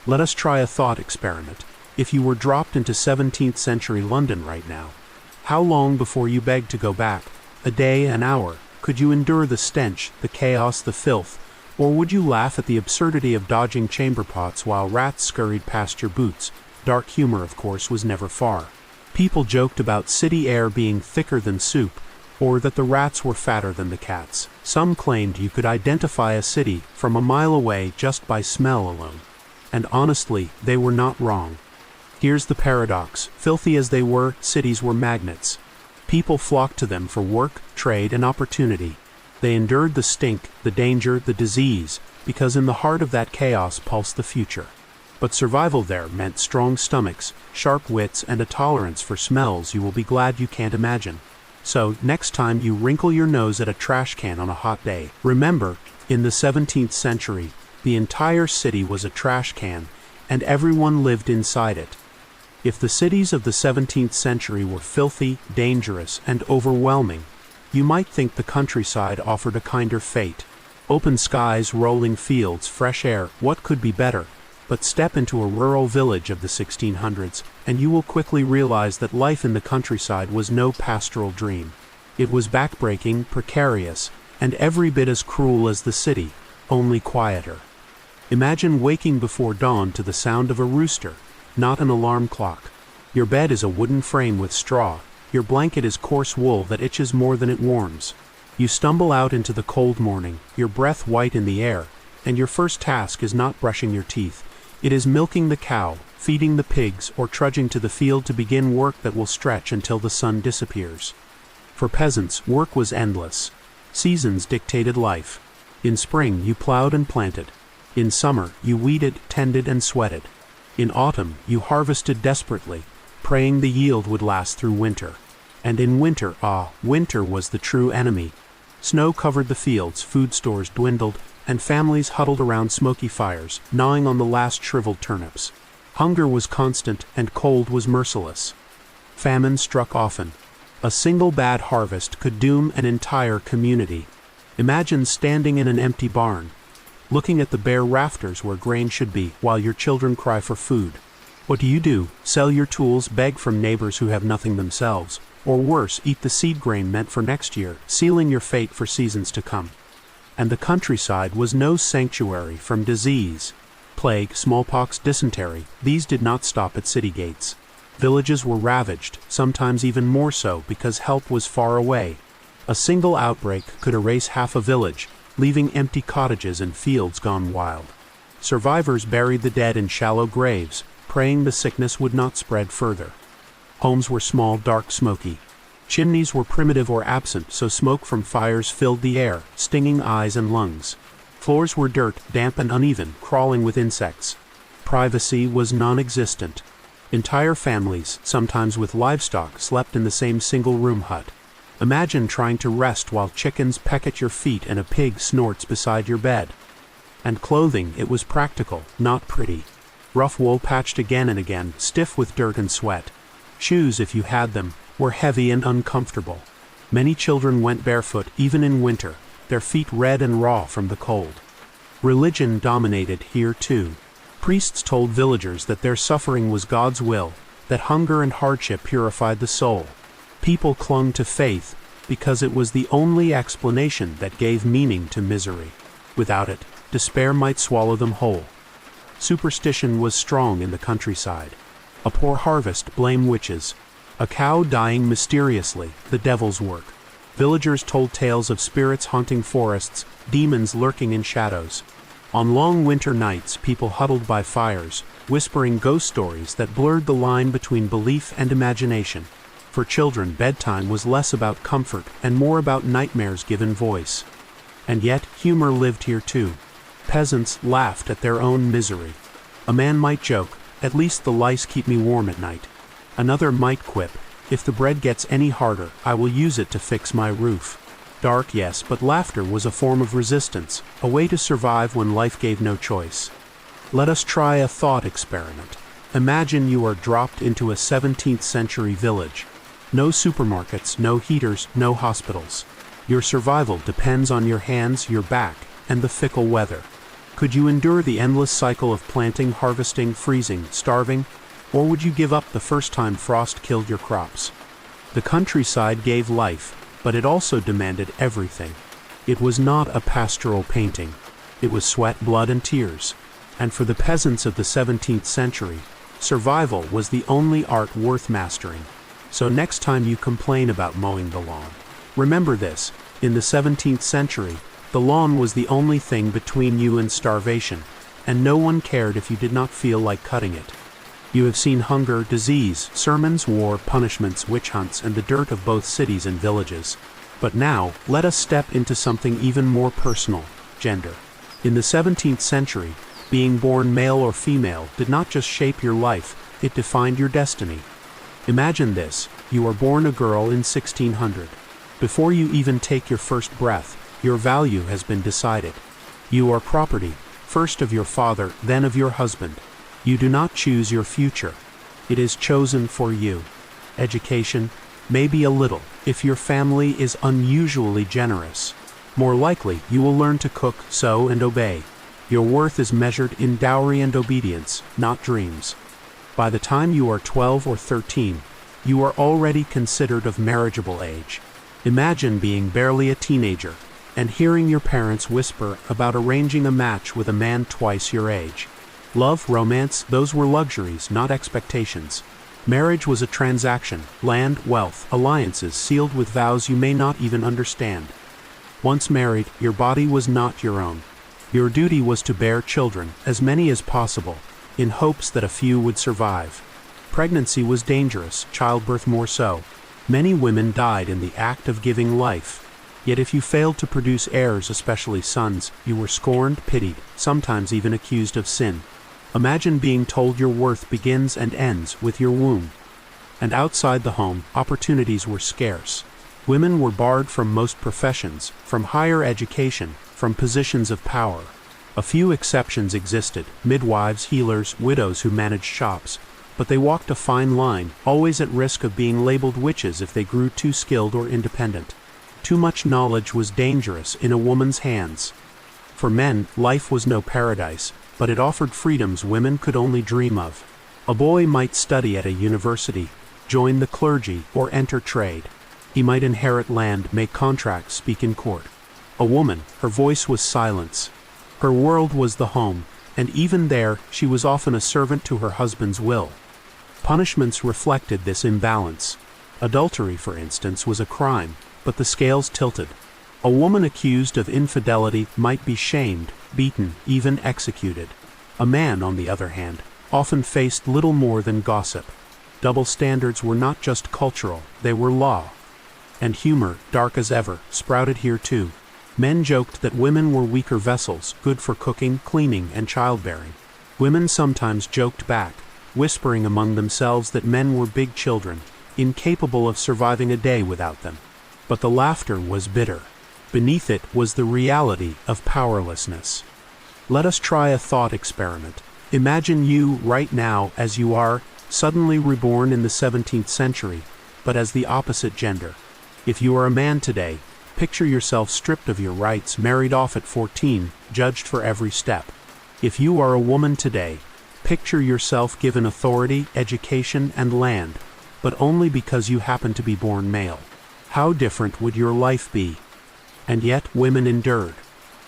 Let us try a thought experiment. If you were dropped into 17th century London right now, how long before you begged to go back? A day, an hour? Could you endure the stench, the chaos, the filth? Or would you laugh at the absurdity of dodging chamber pots while rats scurried past your boots? Dark humor, of course, was never far. People joked about city air being thicker than soup, or that the rats were fatter than the cats. Some claimed you could identify a city from a mile away just by smell alone. And honestly, they were not wrong. Here's the paradox. Filthy as they were, cities were magnets. People flocked to them for work, trade, and opportunity. They endured the stink, the danger, the disease, because in the heart of that chaos pulsed the future. But survival there meant strong stomachs, sharp wits, and a tolerance for smells you will be glad you can't imagine. So, next time you wrinkle your nose at a trash can on a hot day, remember, in the 17th century, the entire city was a trash can, and everyone lived inside it. If the cities of the 17th century were filthy, dangerous, and overwhelming, you might think the countryside offered a kinder fate. Open skies, rolling fields, fresh air, what could be better? But step into a rural village of the 1600s, and you will quickly realize that life in the countryside was no pastoral dream. It was backbreaking, precarious, and every bit as cruel as the city, only quieter. Imagine waking before dawn to the sound of a rooster, not an alarm clock. Your bed is a wooden frame with straw. Your blanket is coarse wool that itches more than it warms. You stumble out into the cold morning, your breath white in the air, and your first task is not brushing your teeth. It is milking the cow, feeding the pigs, or trudging to the field to begin work that will stretch until the sun disappears. For peasants, work was endless. Seasons dictated life. In spring, you plowed and planted. In summer, you weeded, tended, and sweated. In autumn, you harvested desperately, praying the yield would last through winter. And in winter, winter was the true enemy. Snow covered the fields, food stores dwindled, and families huddled around smoky fires, gnawing on the last shriveled turnips. Hunger was constant, and cold was merciless. Famine struck often. A single bad harvest could doom an entire community. Imagine standing in an empty barn, looking at the bare rafters where grain should be, while your children cry for food. What do? Sell your tools, beg from neighbors who have nothing themselves, or worse, eat the seed grain meant for next year, sealing your fate for seasons to come. And the countryside was no sanctuary from disease. Plague, smallpox, dysentery, these did not stop at city gates. Villages were ravaged, sometimes even more so because help was far away. A single outbreak could erase half a village, leaving empty cottages and fields gone wild. Survivors buried the dead in shallow graves, praying the sickness would not spread further. Homes were small, dark, smoky. Chimneys were primitive or absent, so smoke from fires filled the air, stinging eyes and lungs. Floors were dirt, damp and uneven, crawling with insects. Privacy was non-existent. Entire families, sometimes with livestock, slept in the same single-room hut. Imagine trying to rest while chickens peck at your feet and a pig snorts beside your bed. And clothing, it was practical, not pretty. Rough wool patched again and again, stiff with dirt and sweat. Shoes, if you had them, were heavy and uncomfortable. Many children went barefoot, even in winter, their feet red and raw from the cold. Religion dominated here too. Priests told villagers that their suffering was God's will, that hunger and hardship purified the soul. People clung to faith because it was the only explanation that gave meaning to misery. Without it, despair might swallow them whole. Superstition was strong in the countryside. A poor harvest, blame witches. A cow dying mysteriously, the devil's work. Villagers told tales of spirits haunting forests, demons lurking in shadows. On long winter nights, people huddled by fires, whispering ghost stories that blurred the line between belief and imagination. For children, bedtime was less about comfort and more about nightmares given voice. And yet, humor lived here too. Peasants laughed at their own misery. A man might joke, "At least the lice keep me warm at night." Another might quip, "If the bread gets any harder, I will use it to fix my roof." Dark, yes, but laughter was a form of resistance, a way to survive when life gave no choice. Let us try a thought experiment. Imagine you are dropped into a 17th century village. No supermarkets, no heaters, no hospitals. Your survival depends on your hands, your back, and the fickle weather. Could you endure the endless cycle of planting, harvesting, freezing, starving? Or would you give up the first time frost killed your crops? The countryside gave life, but it also demanded everything. It was not a pastoral painting. It was sweat, blood, and tears. And for the peasants of the 17th century, survival was the only art worth mastering. So next time you complain about mowing the lawn, remember this: in the 17th century, the lawn was the only thing between you and starvation, and no one cared if you did not feel like cutting it. You have seen hunger, disease, sermons, war, punishments, witch hunts, and the dirt of both cities and villages. But now, let us step into something even more personal: gender. In the 17th century, being born male or female did not just shape your life, it defined your destiny. Imagine this: you are born a girl in 1600. Before you even take your first breath, your value has been decided. You are property, first of your father, then of your husband. You do not choose your future. It is chosen for you. Education, maybe a little, if your family is unusually generous. More likely, you will learn to cook, sew, and obey. Your worth is measured in dowry and obedience, not dreams. By the time you are 12 or 13, you are already considered of marriageable age. Imagine being barely a teenager and hearing your parents whisper about arranging a match with a man twice your age. Love, romance, those were luxuries, not expectations. Marriage was a transaction: land, wealth, alliances sealed with vows you may not even understand. Once married, your body was not your own. Your duty was to bear children, as many as possible, in hopes that a few would survive. Pregnancy was dangerous, childbirth more so. Many women died in the act of giving life. Yet if you failed to produce heirs, especially sons, you were scorned, pitied, sometimes even accused of sin. Imagine being told your worth begins and ends with your womb. And outside the home, opportunities were scarce. Women were barred from most professions, from higher education, from positions of power. A few exceptions existed: midwives, healers, widows who managed shops. But they walked a fine line, always at risk of being labeled witches if they grew too skilled or independent. Too much knowledge was dangerous in a woman's hands. For men, life was no paradise, but it offered freedoms women could only dream of. A boy might study at a university, join the clergy, or enter trade. He might inherit land, make contracts, speak in court. A woman, her voice was silence. Her world was the home, and even there, she was often a servant to her husband's will. Punishments reflected this imbalance. Adultery, for instance, was a crime, but the scales tilted. A woman accused of infidelity might be shamed, beaten, even executed. A man, on the other hand, often faced little more than gossip. Double standards were not just cultural, they were law. And humor, dark as ever, sprouted here too. Men joked that women were weaker vessels, good for cooking, cleaning, and childbearing. Women sometimes joked back, whispering among themselves that men were big children, incapable of surviving a day without them. But the laughter was bitter. Beneath it was the reality of powerlessness. Let us try a thought experiment. Imagine you, right now, as you are, suddenly reborn in the 17th century, but as the opposite gender. If you are a man today, picture yourself stripped of your rights, married off at 14, judged for every step. If you are a woman today, picture yourself given authority, education, and land, but only because you happen to be born male. How different would your life be? And yet, women endured.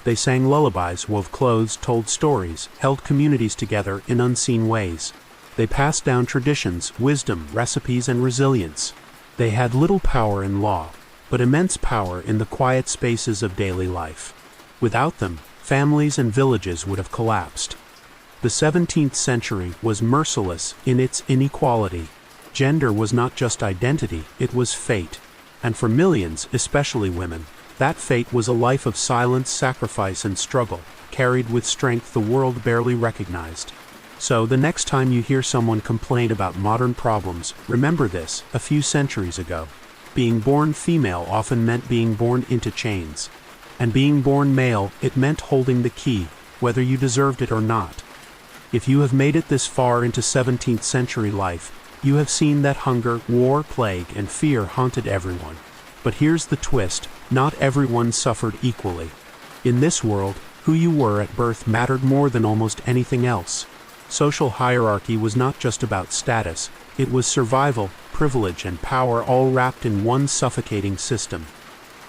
They sang lullabies, wove clothes, told stories, held communities together in unseen ways. They passed down traditions, wisdom, recipes, and resilience. They had little power in law, but immense power in the quiet spaces of daily life. Without them, families and villages would have collapsed. The 17th century was merciless in its inequality. Gender was not just identity, it was fate. And for millions, especially women, that fate was a life of silence, sacrifice, and struggle, carried with strength the world barely recognized. So the next time you hear someone complain about modern problems, remember this: a few centuries ago, being born female often meant being born into chains. And being born male, it meant holding the key, whether you deserved it or not. If you have made it this far into 17th century life, you have seen that hunger, war, plague, and fear haunted everyone. But here's the twist: not everyone suffered equally. In this world, who you were at birth mattered more than almost anything else. Social hierarchy was not just about status, it was survival, privilege, and power all wrapped in one suffocating system.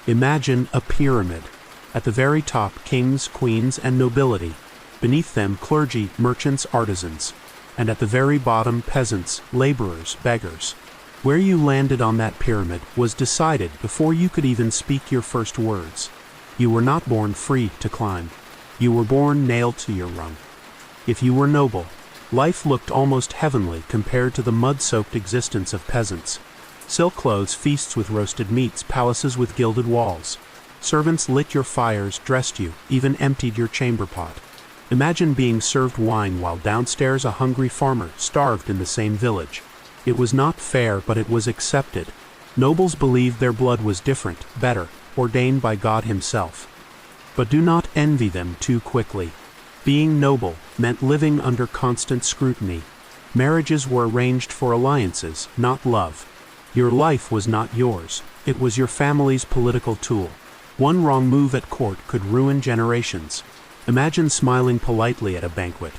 Imagine a pyramid. At the very top, kings, queens, and nobility. Beneath them, clergy, merchants, artisans. And at the very bottom, peasants, laborers, beggars. Where you landed on that pyramid was decided before you could even speak your first words. You were not born free to climb. You were born nailed to your rung. If you were noble, life looked almost heavenly compared to the mud-soaked existence of peasants. Silk clothes, feasts with roasted meats, palaces with gilded walls. Servants lit your fires, dressed you, even emptied your chamber pot. Imagine being served wine while downstairs a hungry farmer starved in the same village. It was not fair, but it was accepted. Nobles believed their blood was different, better, ordained by God himself. But do not envy them too quickly. Being noble meant living under constant scrutiny. Marriages were arranged for alliances, not love. Your life was not yours, it was your family's political tool. One wrong move at court could ruin generations. Imagine smiling politely at a banquet,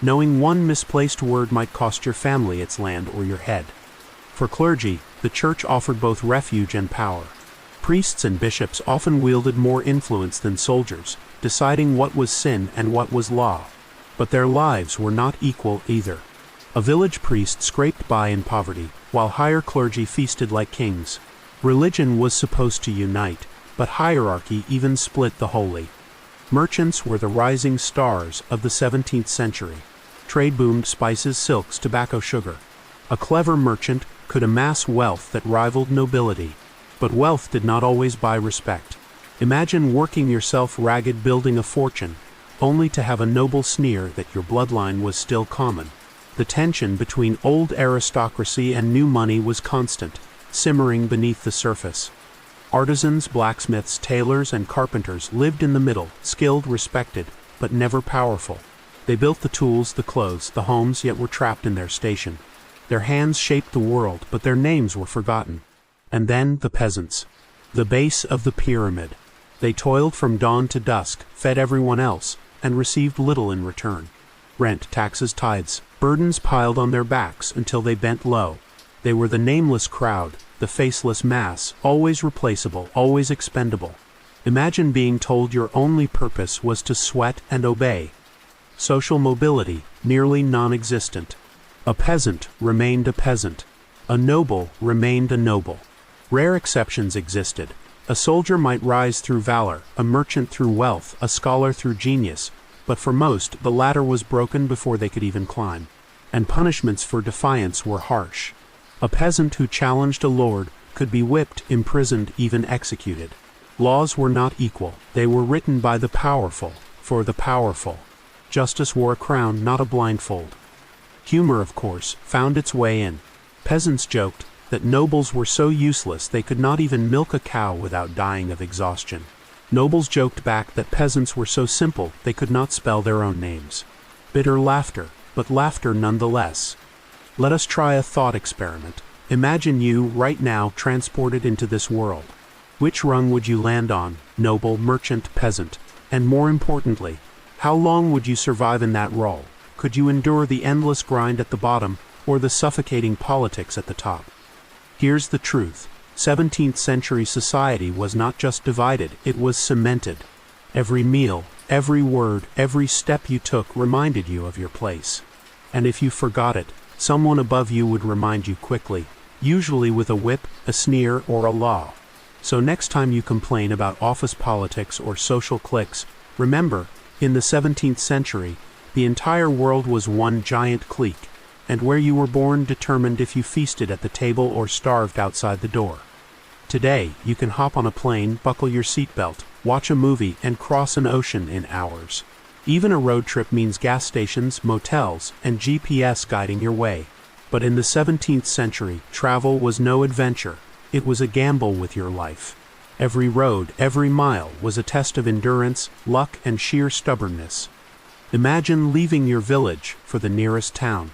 knowing one misplaced word might cost your family its land or your head. For clergy, the church offered both refuge and power. Priests and bishops often wielded more influence than soldiers, deciding what was sin and what was law. But their lives were not equal either. A village priest scraped by in poverty, while higher clergy feasted like kings. Religion was supposed to unite, but hierarchy even split the holy. Merchants were the rising stars of the 17th century. Trade boomed: spices, silks, tobacco, sugar. A clever merchant could amass wealth that rivaled nobility. But wealth did not always buy respect. Imagine working yourself ragged building a fortune, only to have a noble sneer that your bloodline was still common. The tension between old aristocracy and new money was constant, simmering beneath the surface. Artisans, blacksmiths, tailors, and carpenters lived in the middle, skilled, respected, but never powerful. They built the tools, the clothes, the homes, yet were trapped in their station. Their hands shaped the world, but their names were forgotten. And then the peasants. The base of the pyramid. They toiled from dawn to dusk, fed everyone else, and received little in return. Rent, taxes, tithes, burdens piled on their backs until they bent low. They were the nameless crowd, the faceless mass, always replaceable, always expendable. Imagine being told your only purpose was to sweat and obey. Social mobility, nearly non-existent. A peasant remained a peasant. A noble remained a noble. Rare exceptions existed. A soldier might rise through valor, a merchant through wealth, a scholar through genius, but for most, the ladder was broken before they could even climb. And punishments for defiance were harsh. A peasant who challenged a lord could be whipped, imprisoned, even executed. Laws were not equal. They were written by the powerful, for the powerful. Justice wore a crown, not a blindfold. Humor, of course, found its way in. Peasants joked that nobles were so useless they could not even milk a cow without dying of exhaustion. Nobles joked back that peasants were so simple they could not spell their own names. Bitter laughter, but laughter nonetheless. Let us try a thought experiment. Imagine you, right now, transported into this world. Which rung would you land on, noble, merchant, peasant? And more importantly, how long would you survive in that role? Could you endure the endless grind at the bottom, or the suffocating politics at the top? Here's the truth. 17th century society was not just divided, it was cemented. Every meal, every word, every step you took reminded you of your place. And if you forgot it, someone above you would remind you quickly, usually with a whip, a sneer, or a law. So next time you complain about office politics or social cliques, remember, in the 17th century, the entire world was one giant clique, and where you were born determined if you feasted at the table or starved outside the door. Today, you can hop on a plane, buckle your seatbelt, watch a movie, and cross an ocean in hours. Even a road trip means gas stations, motels, and GPS guiding your way. But in the 17th century, travel was no adventure. It was a gamble with your life. Every road, every mile, was a test of endurance, luck, and sheer stubbornness. Imagine leaving your village for the nearest town.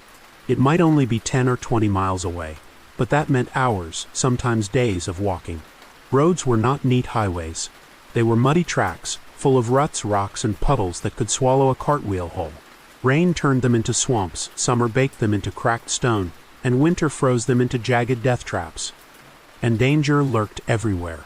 It might only be 10 or 20 miles away, but that meant hours, sometimes days of walking. Roads were not neat highways. They were muddy tracks, full of ruts, rocks, and puddles that could swallow a cartwheel whole. Rain turned them into swamps, summer baked them into cracked stone, and winter froze them into jagged death traps. And danger lurked everywhere.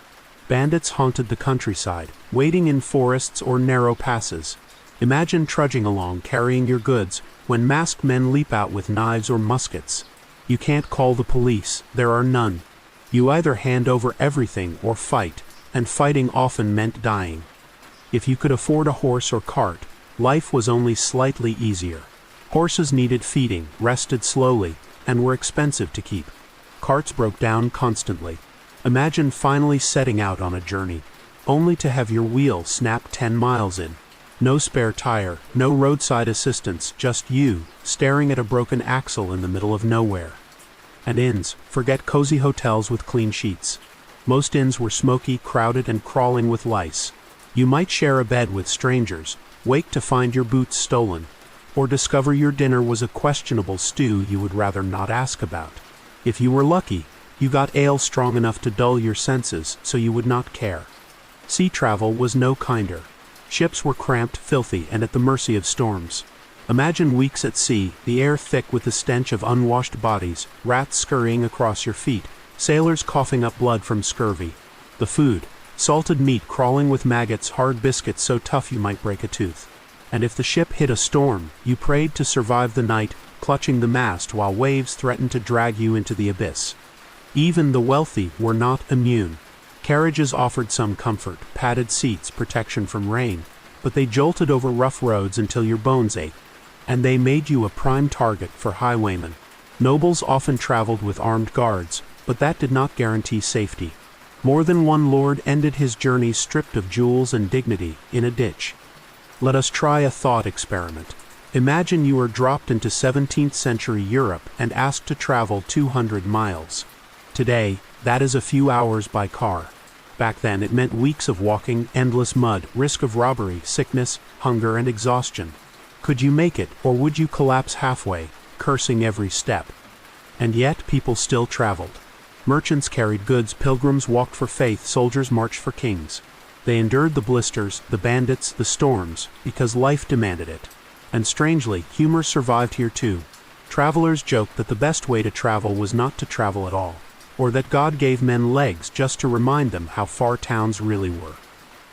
Bandits haunted the countryside, waiting in forests or narrow passes. Imagine trudging along carrying your goods when masked men leap out with knives or muskets. You can't call the police, there are none. You either hand over everything or fight, and fighting often meant dying. If you could afford a horse or cart, life was only slightly easier. Horses needed feeding, rested slowly, and were expensive to keep. Carts broke down constantly. Imagine finally setting out on a journey, only to have your wheel snap 10 miles in. No spare tire, no roadside assistance, just you, staring at a broken axle in the middle of nowhere. And inns, forget cozy hotels with clean sheets. Most inns were smoky, crowded, and crawling with lice. You might share a bed with strangers, wake to find your boots stolen, or discover your dinner was a questionable stew you would rather not ask about. If you were lucky, you got ale strong enough to dull your senses so you would not care. Sea travel was no kinder. Ships were cramped, filthy, and at the mercy of storms. Imagine weeks at sea, the air thick with the stench of unwashed bodies, rats scurrying across your feet, sailors coughing up blood from scurvy. The food, salted meat crawling with maggots, hard biscuits so tough you might break a tooth. And if the ship hit a storm, you prayed to survive the night, clutching the mast while waves threatened to drag you into the abyss. Even the wealthy were not immune. Carriages offered some comfort, padded seats, protection from rain, but they jolted over rough roads until your bones ached, and they made you a prime target for highwaymen. Nobles often traveled with armed guards, but that did not guarantee safety. More than one lord ended his journey stripped of jewels and dignity in a ditch. Let us try a thought experiment. Imagine you are dropped into 17th century Europe and asked to travel 200 miles. Today, that is a few hours by car. Back then it meant weeks of walking, endless mud, risk of robbery, sickness, hunger, and exhaustion. Could you make it, or would you collapse halfway, cursing every step? And yet people still traveled. Merchants carried goods, pilgrims walked for faith, soldiers marched for kings. They endured the blisters, the bandits, the storms, because life demanded it. And strangely, humor survived here too. Travelers joked that the best way to travel was not to travel at all, or that God gave men legs just to remind them how far towns really were.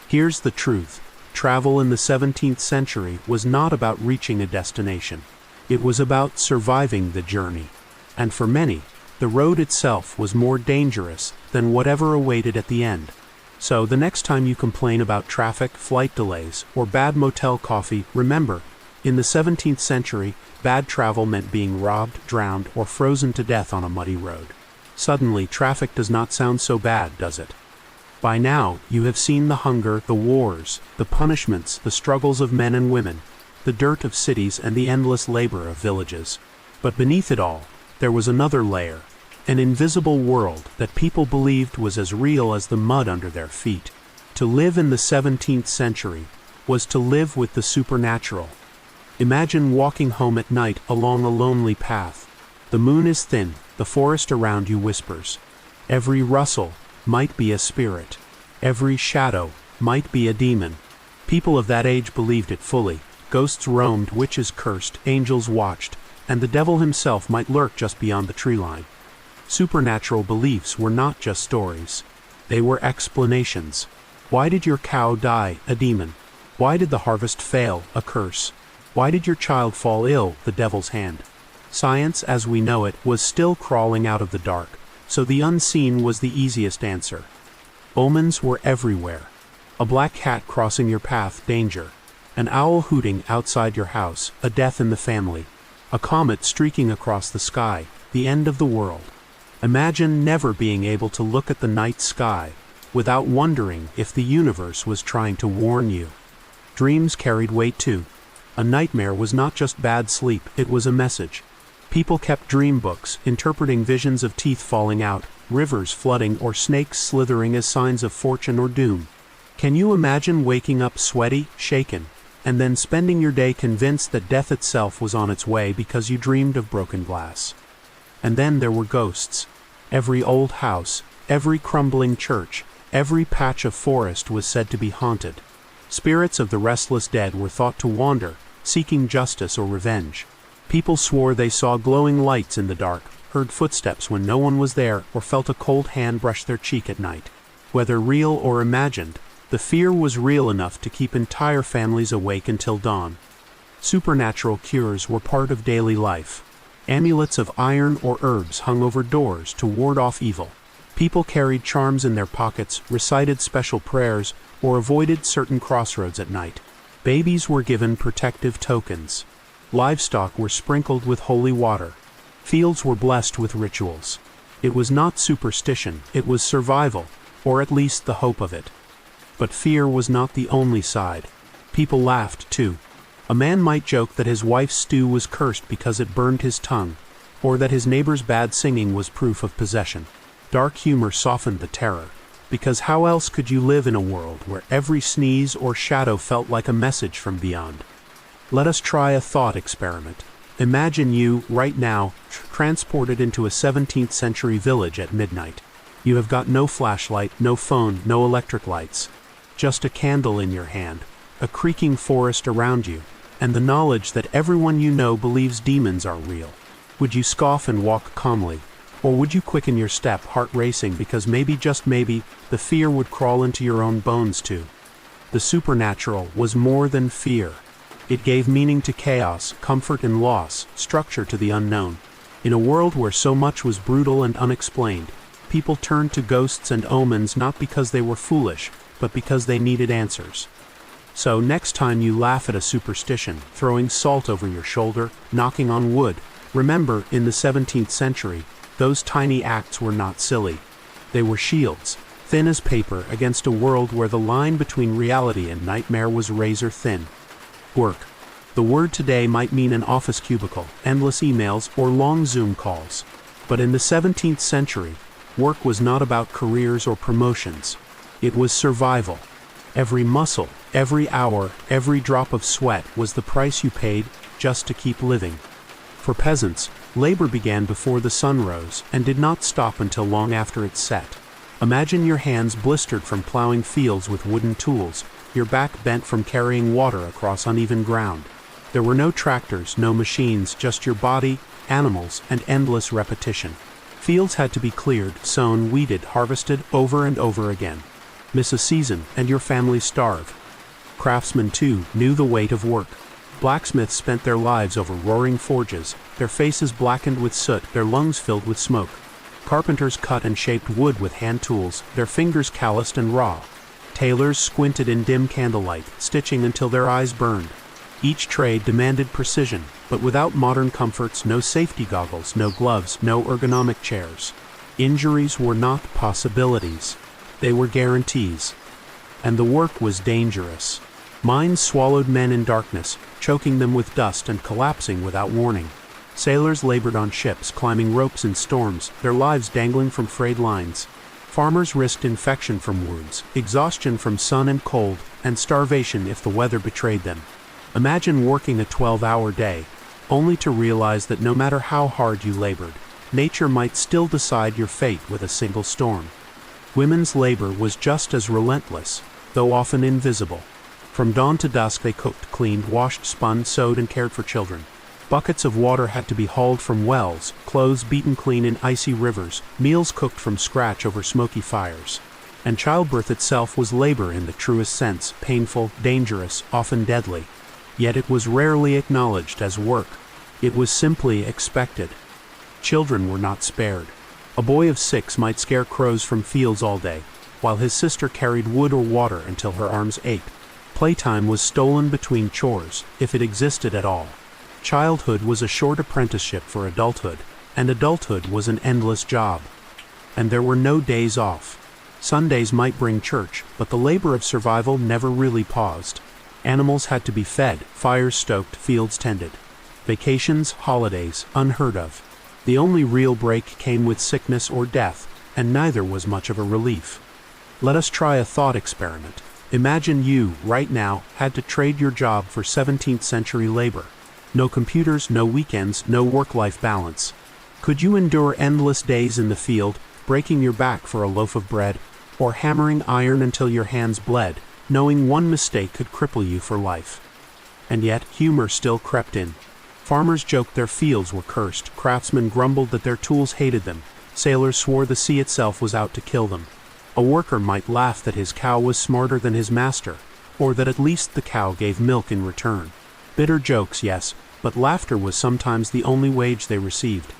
Here's the truth. Travel in the 17th century was not about reaching a destination. It was about surviving the journey. And for many, the road itself was more dangerous than whatever awaited at the end. So the next time you complain about traffic, flight delays, or bad motel coffee, remember, in the 17th century, bad travel meant being robbed, drowned, or frozen to death on a muddy road. Suddenly, traffic does not sound so bad, does it? By now, you have seen the hunger, the wars, the punishments, the struggles of men and women, the dirt of cities, and the endless labor of villages. But beneath it all, there was another layer, an invisible world that people believed was as real as the mud under their feet. To live in the 17th century was to live with the supernatural. Imagine walking home at night along a lonely path. The moon is thin, the forest around you whispers. Every rustle might be a spirit. Every shadow might be a demon. People of that age believed it fully. Ghosts roamed, witches cursed, angels watched, and the devil himself might lurk just beyond the tree line. Supernatural beliefs were not just stories. They were explanations. Why did your cow die? A demon. Why did the harvest fail? A curse. Why did your child fall ill? The devil's hand. Science, as we know it, was still crawling out of the dark, so the unseen was the easiest answer. Omens were everywhere. A black cat crossing your path, danger. An owl hooting outside your house, a death in the family. A comet streaking across the sky, the end of the world. Imagine never being able to look at the night sky without wondering if the universe was trying to warn you. Dreams carried weight too. A nightmare was not just bad sleep, it was a message. People kept dream books, interpreting visions of teeth falling out, rivers flooding, or snakes slithering as signs of fortune or doom. Can you imagine waking up sweaty, shaken, and then spending your day convinced that death itself was on its way because you dreamed of broken glass? And then there were ghosts. Every old house, every crumbling church, every patch of forest was said to be haunted. Spirits of the restless dead were thought to wander, seeking justice or revenge. People swore they saw glowing lights in the dark, heard footsteps when no one was there, or felt a cold hand brush their cheek at night. Whether real or imagined, the fear was real enough to keep entire families awake until dawn. Supernatural cures were part of daily life. Amulets of iron or herbs hung over doors to ward off evil. People carried charms in their pockets, recited special prayers, or avoided certain crossroads at night. Babies were given protective tokens. Livestock were sprinkled with holy water. Fields were blessed with rituals. It was not superstition, it was survival, or at least the hope of it. But fear was not the only side. People laughed, too. A man might joke that his wife's stew was cursed because it burned his tongue, or that his neighbor's bad singing was proof of possession. Dark humor softened the terror, because how else could you live in a world where every sneeze or shadow felt like a message from beyond? Let us try a thought experiment. Imagine you, right now, transported into a 17th century village at midnight. You have got no flashlight, no phone, no electric lights. Just a candle in your hand, a creaking forest around you, and the knowledge that everyone you know believes demons are real. Would you scoff and walk calmly? Or would you quicken your step, heart racing, because maybe, just maybe, the fear would crawl into your own bones too? The supernatural was more than fear. It gave meaning to chaos, comfort in loss, structure to the unknown. In a world where so much was brutal and unexplained, people turned to ghosts and omens not because they were foolish, but because they needed answers. So next time you laugh at a superstition, throwing salt over your shoulder, knocking on wood, remember, in the 17th century, those tiny acts were not silly. They were shields, thin as paper, against a world where the line between reality and nightmare was razor thin. Work. The word today might mean an office cubicle, endless emails, or long Zoom calls. But in the 17th century, work was not about careers or promotions. It was survival. Every muscle, every hour, every drop of sweat was the price you paid just to keep living. For peasants, labor began before the sun rose and did not stop until long after it set. Imagine your hands blistered from plowing fields with wooden tools, your back bent from carrying water across uneven ground. There were no tractors, no machines, just your body, animals, and endless repetition. Fields had to be cleared, sown, weeded, harvested over and over again. Miss a season, and your family starve. Craftsmen, too, knew the weight of work. Blacksmiths spent their lives over roaring forges, their faces blackened with soot, their lungs filled with smoke. Carpenters cut and shaped wood with hand tools, their fingers calloused and raw. Tailors squinted in dim candlelight, stitching until their eyes burned. Each trade demanded precision, but without modern comforts, no safety goggles, no gloves, no ergonomic chairs. Injuries were not possibilities. They were guarantees. And the work was dangerous. Mines swallowed men in darkness, choking them with dust and collapsing without warning. Sailors labored on ships, climbing ropes in storms, their lives dangling from frayed lines. Farmers risked infection from wounds, exhaustion from sun and cold, and starvation if the weather betrayed them. Imagine working a 12-hour day, only to realize that no matter how hard you labored, nature might still decide your fate with a single storm. Women's labor was just as relentless, though often invisible. From dawn to dusk they cooked, cleaned, washed, spun, sewed, and cared for children. Buckets of water had to be hauled from wells, clothes beaten clean in icy rivers, meals cooked from scratch over smoky fires. And childbirth itself was labor in the truest sense, painful, dangerous, often deadly. Yet it was rarely acknowledged as work. It was simply expected. Children were not spared. A boy of 6 might scare crows from fields all day, while his sister carried wood or water until her arms ached. Playtime was stolen between chores, if it existed at all. Childhood was a short apprenticeship for adulthood, and adulthood was an endless job. And there were no days off. Sundays might bring church, but the labor of survival never really paused. Animals had to be fed, fires stoked, fields tended. Vacations, holidays, unheard of. The only real break came with sickness or death, and neither was much of a relief. Let us try a thought experiment. Imagine you, right now, had to trade your job for 17th century labor. No computers, no weekends, no work-life balance. Could you endure endless days in the field, breaking your back for a loaf of bread, or hammering iron until your hands bled, knowing one mistake could cripple you for life? And yet, humor still crept in. Farmers joked their fields were cursed, craftsmen grumbled that their tools hated them, sailors swore the sea itself was out to kill them. A worker might laugh that his cow was smarter than his master, or that at least the cow gave milk in return. Bitter jokes, yes, but laughter was sometimes the only wage they received.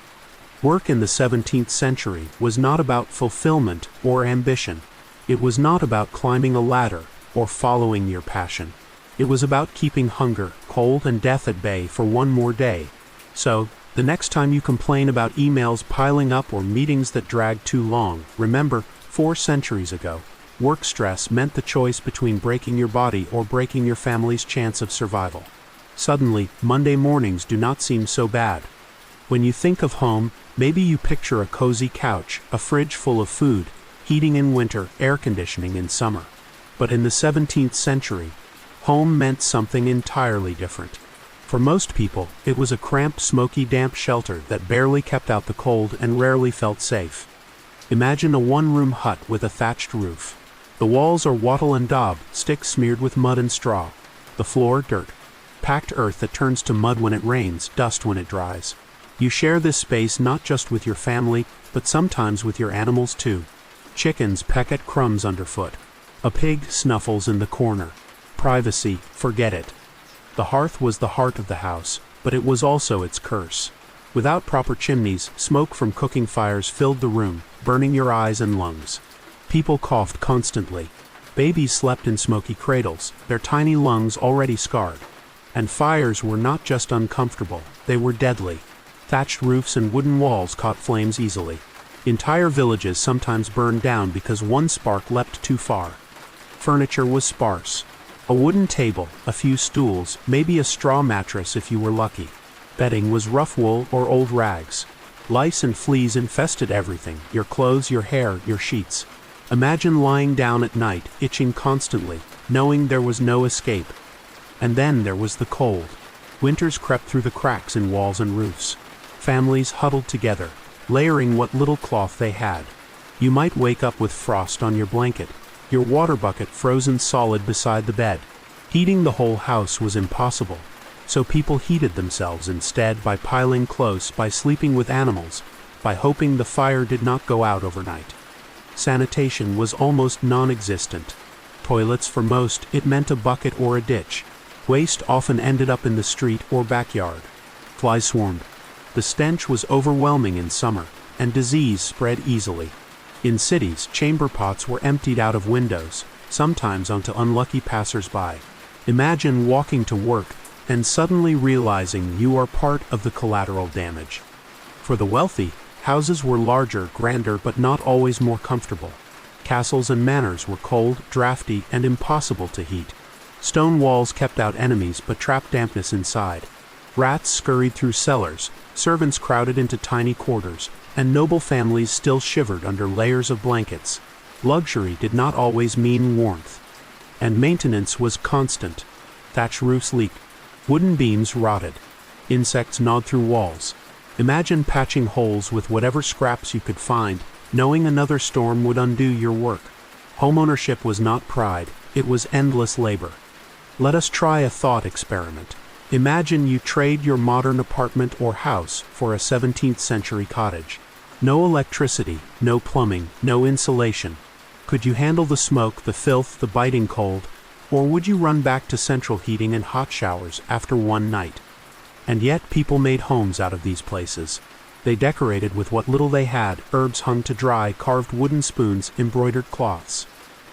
Work in the 17th century was not about fulfillment or ambition. It was not about climbing a ladder or following your passion. It was about keeping hunger, cold, and death at bay for one more day. So, the next time you complain about emails piling up or meetings that drag too long, remember, 4 centuries ago, work stress meant the choice between breaking your body or breaking your family's chance of survival. Suddenly, Monday mornings do not seem so bad. When you think of home, maybe you picture a cozy couch, a fridge full of food, heating in winter, air conditioning in summer. But in the 17th century, home meant something entirely different. For most people, it was a cramped, smoky, damp shelter that barely kept out the cold and rarely felt safe. Imagine a one-room hut with a thatched roof. The walls are wattle and daub, sticks smeared with mud and straw. The floor, dirt. Packed earth that turns to mud when it rains, dust when it dries. You share this space not just with your family, but sometimes with your animals too. Chickens peck at crumbs underfoot. A pig snuffles in the corner. Privacy, forget it. The hearth was the heart of the house, but it was also its curse. Without proper chimneys, smoke from cooking fires filled the room, burning your eyes and lungs. People coughed constantly. Babies slept in smoky cradles, their tiny lungs already scarred. And fires were not just uncomfortable, they were deadly. Thatched roofs and wooden walls caught flames easily. Entire villages sometimes burned down because one spark leapt too far. Furniture was sparse. A wooden table, a few stools, maybe a straw mattress if you were lucky. Bedding was rough wool or old rags. Lice and fleas infested everything, your clothes, your hair, your sheets. Imagine lying down at night, itching constantly, knowing there was no escape. And then there was the cold. Winters crept through the cracks in walls and roofs. Families huddled together, layering what little cloth they had. You might wake up with frost on your blanket, your water bucket frozen solid beside the bed. Heating the whole house was impossible, so people heated themselves instead by piling close, by sleeping with animals, by hoping the fire did not go out overnight. Sanitation was almost non-existent. Toilets for most, it meant a bucket or a ditch. Waste often ended up in the street or backyard. Flies swarmed. The stench was overwhelming in summer, and disease spread easily. In cities, chamber pots were emptied out of windows, sometimes onto unlucky passers-by. Imagine walking to work and suddenly realizing you are part of the collateral damage. For the wealthy, houses were larger, grander, but not always more comfortable. Castles and manors were cold, drafty, and impossible to heat. Stone walls kept out enemies but trapped dampness inside. Rats scurried through cellars, servants crowded into tiny quarters, and noble families still shivered under layers of blankets. Luxury did not always mean warmth. And maintenance was constant. Thatch roofs leaked. Wooden beams rotted. Insects gnawed through walls. Imagine patching holes with whatever scraps you could find, knowing another storm would undo your work. Homeownership was not pride, it was endless labor. Let us try a thought experiment. Imagine you trade your modern apartment or house for a 17th century cottage. No electricity, no plumbing, no insulation. Could you handle the smoke, the filth, the biting cold, or would you run back to central heating and hot showers after one night? And yet people made homes out of these places. They decorated with what little they had, herbs hung to dry, carved wooden spoons, embroidered cloths.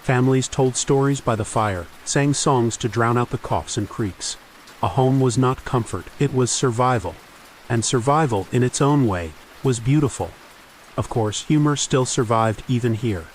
Families told stories by the fire, sang songs to drown out the coughs and creaks. A home was not comfort, it was survival. And survival, in its own way, was beautiful. Of course, humor still survived even here.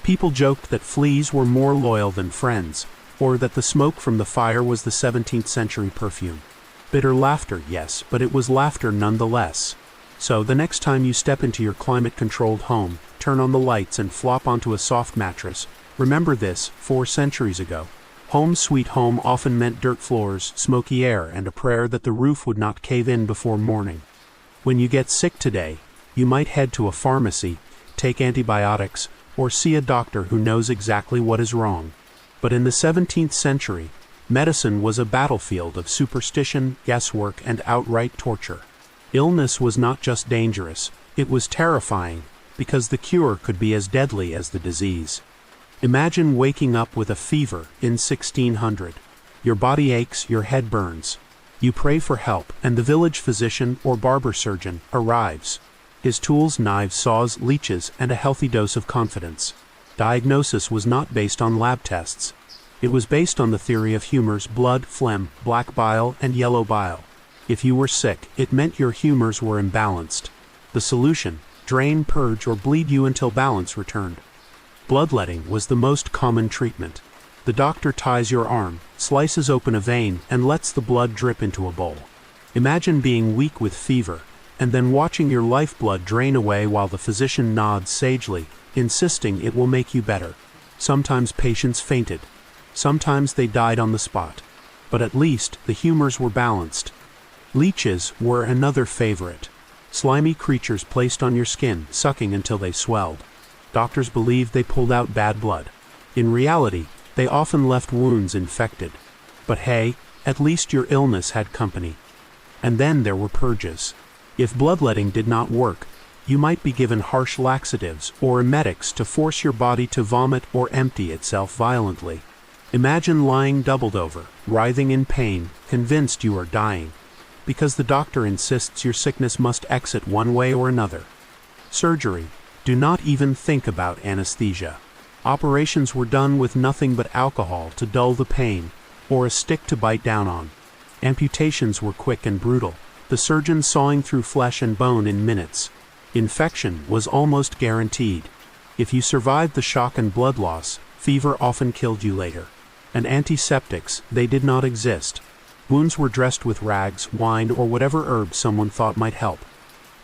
People joked that fleas were more loyal than friends, or that the smoke from the fire was the 17th century perfume. Bitter laughter, yes, but it was laughter nonetheless. So the next time you step into your climate-controlled home, turn on the lights and flop onto a soft mattress, remember this, 4 centuries ago. Home sweet home often meant dirt floors, smoky air, and a prayer that the roof would not cave in before morning. When you get sick today, you might head to a pharmacy, take antibiotics, or see a doctor who knows exactly what is wrong. But in the 17th century, Medicine was a battlefield of superstition, guesswork, and outright torture. Illness was not just dangerous, it was terrifying, because the cure could be as deadly as the disease. Imagine waking up with a fever in 1600. Your body aches, your head burns. You pray for help, and the village physician or barber surgeon arrives. His tools, knives, saws, leeches, and a healthy dose of confidence. Diagnosis was not based on lab tests. It was based on the theory of humors: blood, phlegm, black bile, and yellow bile. If you were sick, it meant your humors were imbalanced. The solution: drain, purge, or bleed you until balance returned. Bloodletting was the most common treatment. The doctor ties your arm, slices open a vein, and lets the blood drip into a bowl. Imagine being weak with fever, and then watching your lifeblood drain away while the physician nods sagely, insisting it will make you better. Sometimes patients fainted. Sometimes they died on the spot. But at least the humors were balanced. Leeches were another favorite. Slimy creatures placed on your skin, sucking until they swelled. Doctors believed they pulled out bad blood. In reality, they often left wounds infected. But hey, at least your illness had company. And then there were purges. If bloodletting did not work, you might be given harsh laxatives or emetics to force your body to vomit or empty itself violently. Imagine lying doubled over, writhing in pain, convinced you are dying, because the doctor insists your sickness must exit one way or another. Surgery. Do not even think about anesthesia. Operations were done with nothing but alcohol to dull the pain, or a stick to bite down on. Amputations were quick and brutal, the surgeon sawing through flesh and bone in minutes. Infection was almost guaranteed. If you survived the shock and blood loss, fever often killed you later. And antiseptics, they did not exist. Wounds were dressed with rags, wine, or whatever herbs someone thought might help.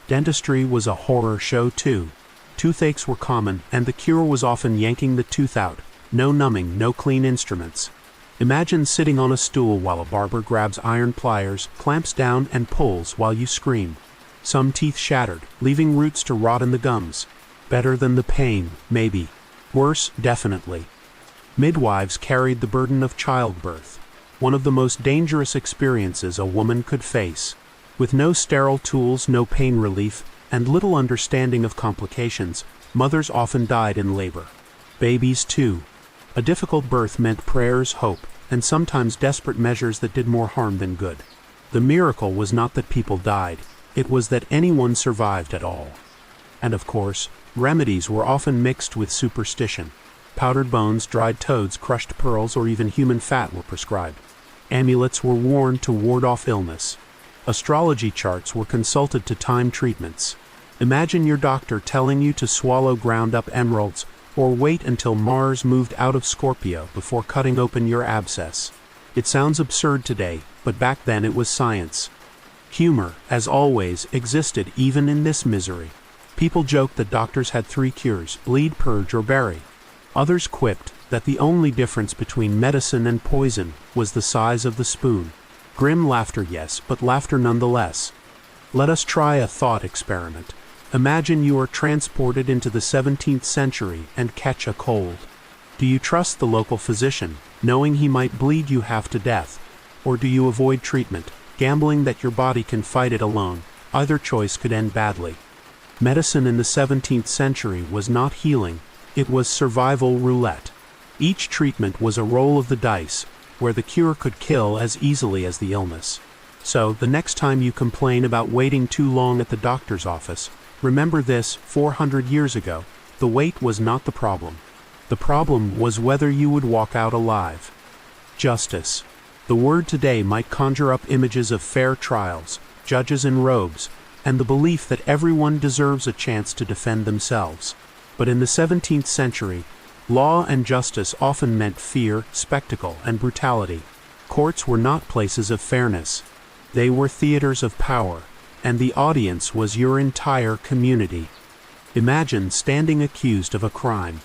Dentistry was a horror show too. Toothaches were common, and the cure was often yanking the tooth out. No numbing, no clean instruments. Imagine sitting on a stool while a barber grabs iron pliers, clamps down, and pulls while you scream. Some teeth shattered, leaving roots to rot in the gums. Better than the pain, maybe. Worse, definitely. Midwives carried the burden of childbirth, one of the most dangerous experiences a woman could face. With no sterile tools, no pain relief, and little understanding of complications, mothers often died in labor. Babies, too. A difficult birth meant prayers, hope, and sometimes desperate measures that did more harm than good. The miracle was not that people died, it was that anyone survived at all. And of course, remedies were often mixed with superstition. Powdered bones, dried toads, crushed pearls, or even human fat were prescribed. Amulets were worn to ward off illness. Astrology charts were consulted to time treatments. Imagine your doctor telling you to swallow ground-up emeralds, or wait until Mars moved out of Scorpio before cutting open your abscess. It sounds absurd today, but back then it was science. Humor, as always, existed even in this misery. People joked that doctors had 3 cures: bleed, purge, or bury. Others quipped that the only difference between medicine and poison was the size of the spoon. Grim laughter, yes, but laughter nonetheless. Let us try a thought experiment. Imagine you are transported into the 17th century and catch a cold. Do you trust the local physician, knowing he might bleed you half to death? Or do you avoid treatment, gambling that your body can fight it alone? Either choice could end badly. Medicine in the 17th century was not healing, it was survival roulette. Each treatment was a roll of the dice, where the cure could kill as easily as the illness. So, the next time you complain about waiting too long at the doctor's office, remember this: 400 years ago, the wait was not the problem. The problem was whether you would walk out alive. Justice. The word today might conjure up images of fair trials, judges in robes, and the belief that everyone deserves a chance to defend themselves. But in the 17th century, law and justice often meant fear, spectacle, and brutality. Courts were not places of fairness. They were theaters of power, and the audience was your entire community. Imagine standing accused of a crime: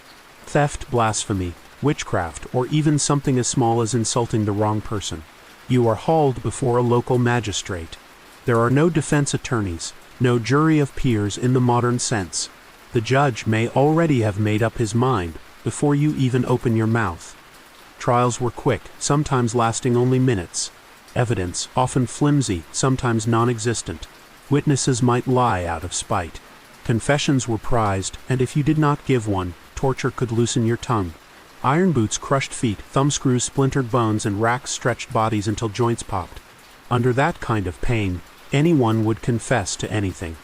theft, blasphemy, witchcraft, or even something as small as insulting the wrong person. You are hauled before a local magistrate. There are no defense attorneys, no jury of peers in the modern sense. The judge may already have made up his mind before you even open your mouth. Trials were quick, sometimes lasting only minutes. Evidence, often flimsy, sometimes non-existent. Witnesses might lie out of spite. Confessions were prized, and if you did not give one, torture could loosen your tongue. Iron boots crushed feet, thumbscrews splintered bones, and racks stretched bodies until joints popped. Under that kind of pain, anyone would confess to anything.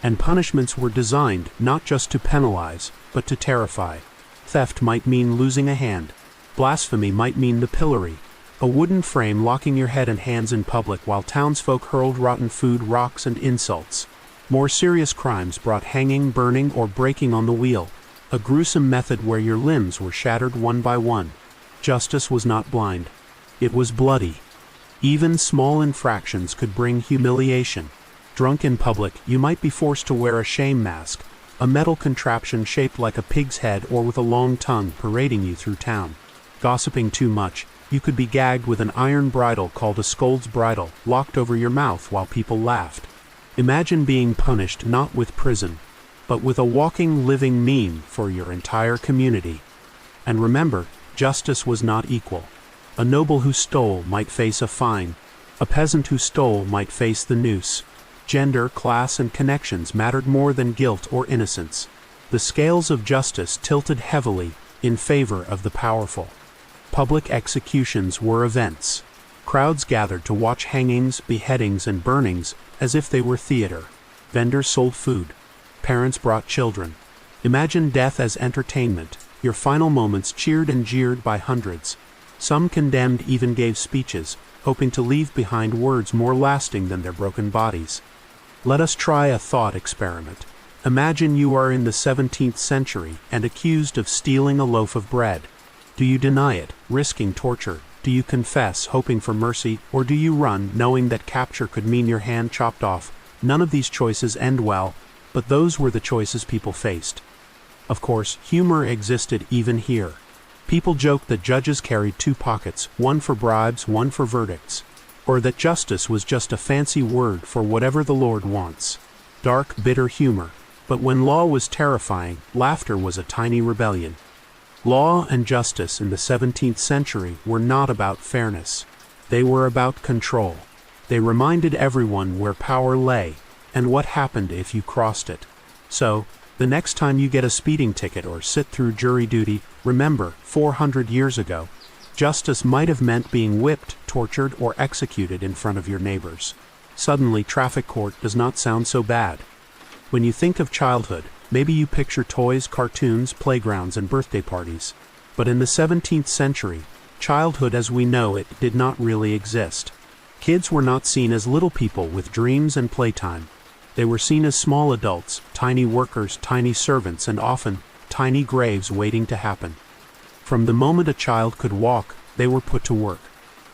And punishments were designed not just to penalize, but to terrify. Theft might mean losing a hand. Blasphemy might mean the pillory, a wooden frame locking your head and hands in public while townsfolk hurled rotten food, rocks, and insults. More serious crimes brought hanging, burning, or breaking on the wheel, a gruesome method where your limbs were shattered one by one. Justice was not blind. It was bloody. Even small infractions could bring humiliation. Drunk in public, you might be forced to wear a shame mask, a metal contraption shaped like a pig's head or with a long tongue parading you through town. Gossiping too much, you could be gagged with an iron bridle called a scold's bridle, locked over your mouth while people laughed. Imagine being punished not with prison, but with a walking, living meme for your entire community. And remember, justice was not equal. A noble who stole might face a fine. A peasant who stole might face the noose. Gender, class, and connections mattered more than guilt or innocence. The scales of justice tilted heavily in favor of the powerful. Public executions were events. Crowds gathered to watch hangings, beheadings, and burnings as if they were theater. Vendors sold food. Parents brought children. Imagine death as entertainment, your final moments cheered and jeered by hundreds. Some condemned even gave speeches, hoping to leave behind words more lasting than their broken bodies. Let us try a thought experiment. Imagine you are in the 17th century and accused of stealing a loaf of bread. Do you deny it, risking torture? Do you confess, hoping for mercy? Or do you run, knowing that capture could mean your hand chopped off? None of these choices end well, but those were the choices people faced. Of course, humor existed even here. People joked that judges carried two pockets, one for bribes, one for verdicts, or that justice was just a fancy word for whatever the Lord wants. Dark, bitter humor. But when law was terrifying, laughter was a tiny rebellion. Law and justice in the 17th century were not about fairness. They were about control. They reminded everyone where power lay and what happened if you crossed it. So, the next time you get a speeding ticket or sit through jury duty, remember, 400 years ago, justice might have meant being whipped, tortured, or executed in front of your neighbors. Suddenly, traffic court does not sound so bad. When you think of childhood, maybe you picture toys, cartoons, playgrounds, and birthday parties. But in the 17th century, childhood as we know it did not really exist. Kids were not seen as little people with dreams and playtime. They were seen as small adults, tiny workers, tiny servants, and often tiny graves waiting to happen. From the moment a child could walk, they were put to work.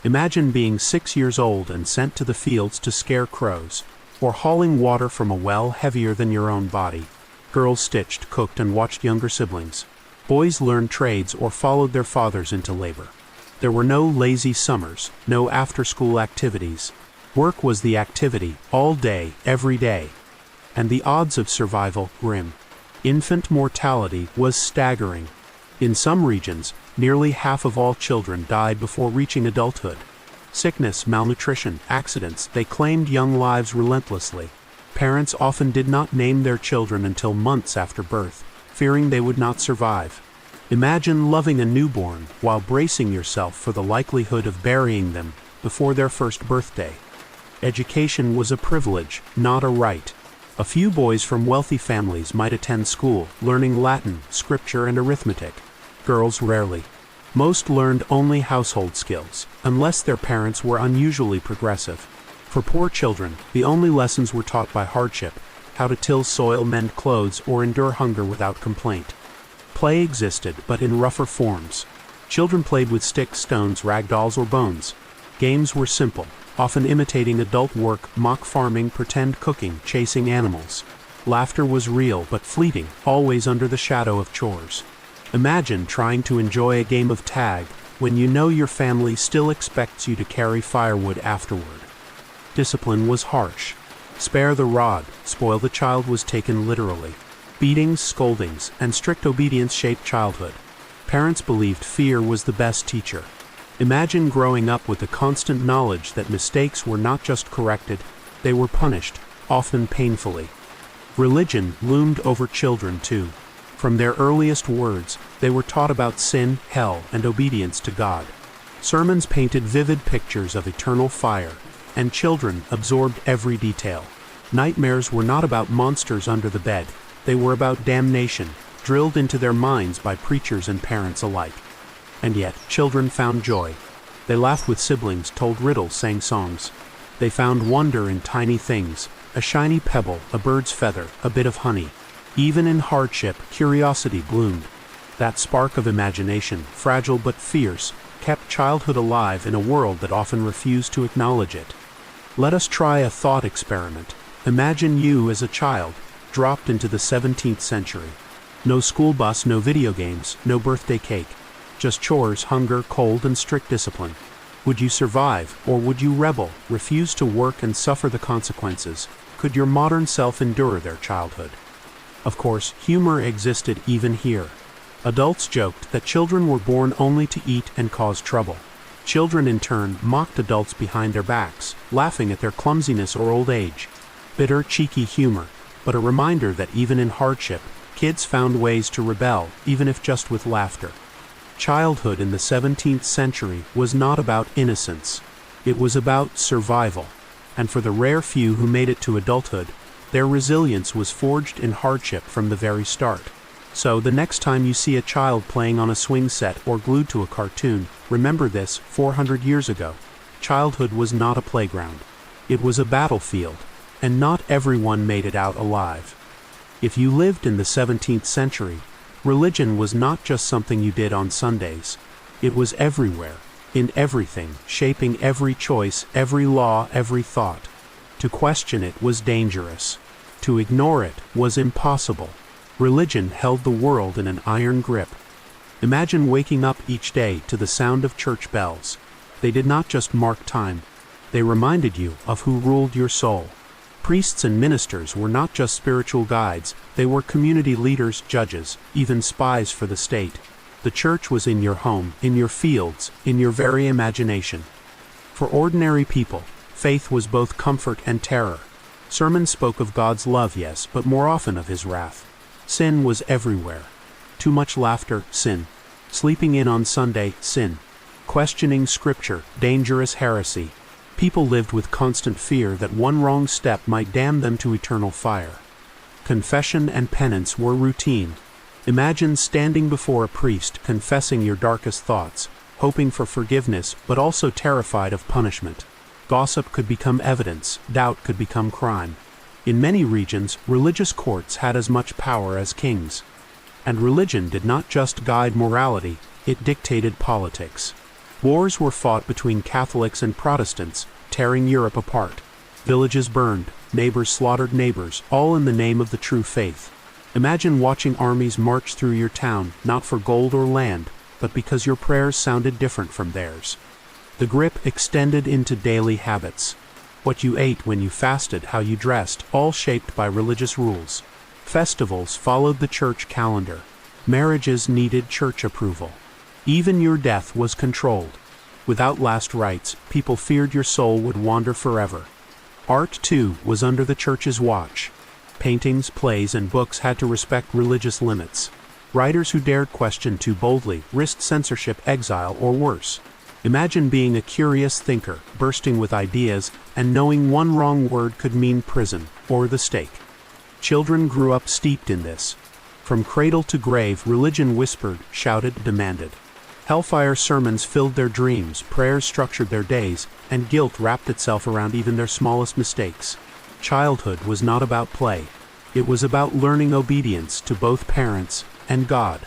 Imagine being 6 years old and sent to the fields to scare crows, or hauling water from a well heavier than your own body. Girls stitched, cooked, and watched younger siblings. Boys learned trades or followed their fathers into labor. There were no lazy summers, no after-school activities. Work was the activity, all day, every day. And the odds of survival, grim. Infant mortality was staggering. In some regions, nearly half of all children died before reaching adulthood. Sickness, malnutrition, accidents, they claimed young lives relentlessly. Parents often did not name their children until months after birth, fearing they would not survive. Imagine loving a newborn while bracing yourself for the likelihood of burying them before their first birthday. Education was a privilege, not a right. A few boys from wealthy families might attend school, learning Latin, scripture, and arithmetic. Girls rarely. Most learned only household skills, unless their parents were unusually progressive. For poor children, the only lessons were taught by hardship, how to till soil, mend clothes, or endure hunger without complaint. Play existed, but in rougher forms. Children played with sticks, stones, rag dolls, or bones. Games were simple, often imitating adult work, mock farming, pretend cooking, chasing animals. Laughter was real but fleeting, always under the shadow of chores. Imagine trying to enjoy a game of tag when you know your family still expects you to carry firewood afterward. Discipline was harsh. Spare the rod, spoil the child was taken literally. Beatings, scoldings, and strict obedience shaped childhood. Parents believed fear was the best teacher. Imagine growing up with the constant knowledge that mistakes were not just corrected, they were punished, often painfully. Religion loomed over children too. From their earliest words, they were taught about sin, hell, and obedience to God. Sermons painted vivid pictures of eternal fire, and children absorbed every detail. Nightmares were not about monsters under the bed, they were about damnation, drilled into their minds by preachers and parents alike. And yet, children found joy. They laughed with siblings, told riddles, sang songs. They found wonder in tiny things, a shiny pebble, a bird's feather, a bit of honey. Even in hardship, curiosity bloomed. That spark of imagination, fragile but fierce, kept childhood alive in a world that often refused to acknowledge it. Let us try a thought experiment. Imagine you as a child, dropped into the 17th century. No school bus, no video games, no birthday cake. Just chores, hunger, cold, and strict discipline. Would you survive, or would you rebel, refuse to work and suffer the consequences? Could your modern self endure their childhood? Of course, humor existed even here. Adults joked that children were born only to eat and cause trouble. Children in turn mocked adults behind their backs, laughing at their clumsiness or old age. Bitter, cheeky humor, but a reminder that even in hardship, kids found ways to rebel, even if just with laughter. Childhood in the 17th century was not about innocence. It was about survival. And for the rare few who made it to adulthood, their resilience was forged in hardship from the very start. So the next time you see a child playing on a swing set or glued to a cartoon, remember this: 400 years ago, childhood was not a playground. It was a battlefield, and not everyone made it out alive. If you lived in the 17th century, religion was not just something you did on Sundays. It was everywhere, in everything, shaping every choice, every law, every thought. To question it was dangerous. To ignore it was impossible. Religion held the world in an iron grip. Imagine waking up each day to the sound of church bells. They did not just mark time. They reminded you of who ruled your soul. Priests and ministers were not just spiritual guides, they were community leaders, judges, even spies for the state. The church was in your home, in your fields, in your very imagination. For ordinary people, faith was both comfort and terror. Sermons spoke of God's love, yes, but more often of his wrath. Sin was everywhere. Too much laughter, sin. Sleeping in on Sunday, sin. Questioning scripture, dangerous heresy. People lived with constant fear that one wrong step might damn them to eternal fire. Confession and penance were routine. Imagine standing before a priest confessing your darkest thoughts, hoping for forgiveness but also terrified of punishment. Gossip could become evidence, doubt could become crime. In many regions, religious courts had as much power as kings. And religion did not just guide morality, it dictated politics. Wars were fought between Catholics and Protestants, tearing Europe apart. Villages burned, neighbors slaughtered neighbors, all in the name of the true faith. Imagine watching armies march through your town, not for gold or land, but because your prayers sounded different from theirs. The grip extended into daily habits. What you ate, when you fasted, how you dressed, all shaped by religious rules. Festivals followed the church calendar. Marriages needed church approval. Even your death was controlled. Without last rites, people feared your soul would wander forever. Art, too, was under the church's watch. Paintings, plays, and books had to respect religious limits. Writers who dared question too boldly risked censorship, exile, or worse. Imagine being a curious thinker, bursting with ideas, and knowing one wrong word could mean prison, or the stake. Children grew up steeped in this. From cradle to grave, religion whispered, shouted, demanded. Hellfire sermons filled their dreams, prayers structured their days, and guilt wrapped itself around even their smallest mistakes. Childhood was not about play. It was about learning obedience to both parents and God.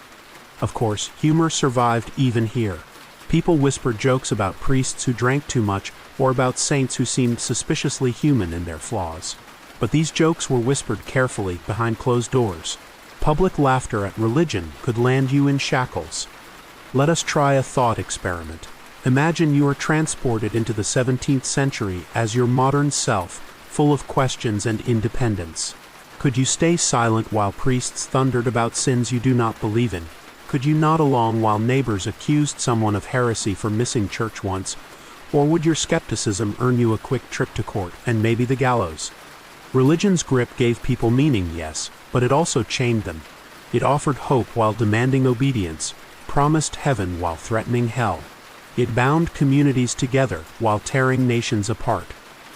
Of course, humor survived even here. People whispered jokes about priests who drank too much, or about saints who seemed suspiciously human in their flaws. But these jokes were whispered carefully behind closed doors. Public laughter at religion could land you in shackles. Let us try a thought experiment. Imagine you are transported into the 17th century as your modern self, full of questions and independence. Could you stay silent while priests thundered about sins you do not believe in? Could you nod along while neighbors accused someone of heresy for missing church once? Or would your skepticism earn you a quick trip to court and maybe the gallows? Religion's grip gave people meaning, yes, but it also chained them. It offered hope while demanding obedience, promised heaven while threatening hell. It bound communities together while tearing nations apart.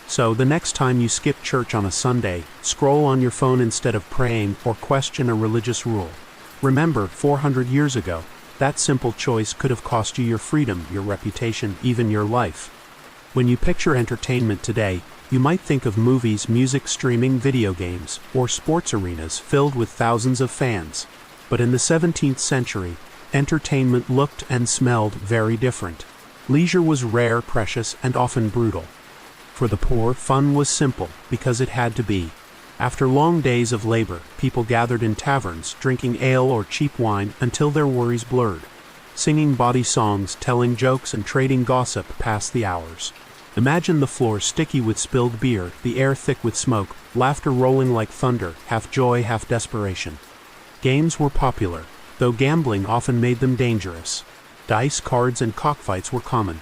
So the next time you skip church on a Sunday, scroll on your phone instead of praying, or question a religious rule, remember 400 years ago, that simple choice could have cost you your freedom, your reputation, even your life. When you picture entertainment today, you might think of movies, music, streaming, video games, or sports arenas filled with thousands of fans. But in the 17th century, entertainment looked and smelled very different. Leisure was rare, precious, and often brutal. For the poor, fun was simple, because it had to be. After long days of labor, people gathered in taverns, drinking ale or cheap wine until their worries blurred, singing bawdy songs, telling jokes, and trading gossip past the hours. Imagine the floor sticky with spilled beer, the air thick with smoke, laughter rolling like thunder, half joy, half desperation. Games were popular, though gambling often made them dangerous. Dice, cards, and cockfights were common.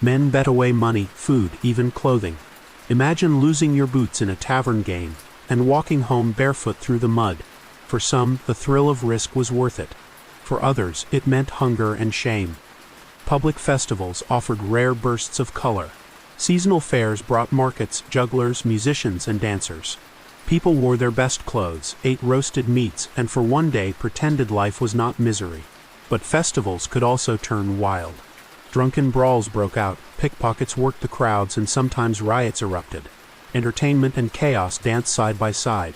Men bet away money, food, even clothing. Imagine losing your boots in a tavern game and walking home barefoot through the mud. For some, the thrill of risk was worth it. For others, it meant hunger and shame. Public festivals offered rare bursts of color. Seasonal fairs brought markets, jugglers, musicians, and dancers. People wore their best clothes, ate roasted meats, and for one day pretended life was not misery. But festivals could also turn wild. Drunken brawls broke out, pickpockets worked the crowds, and sometimes riots erupted. Entertainment and chaos danced side by side.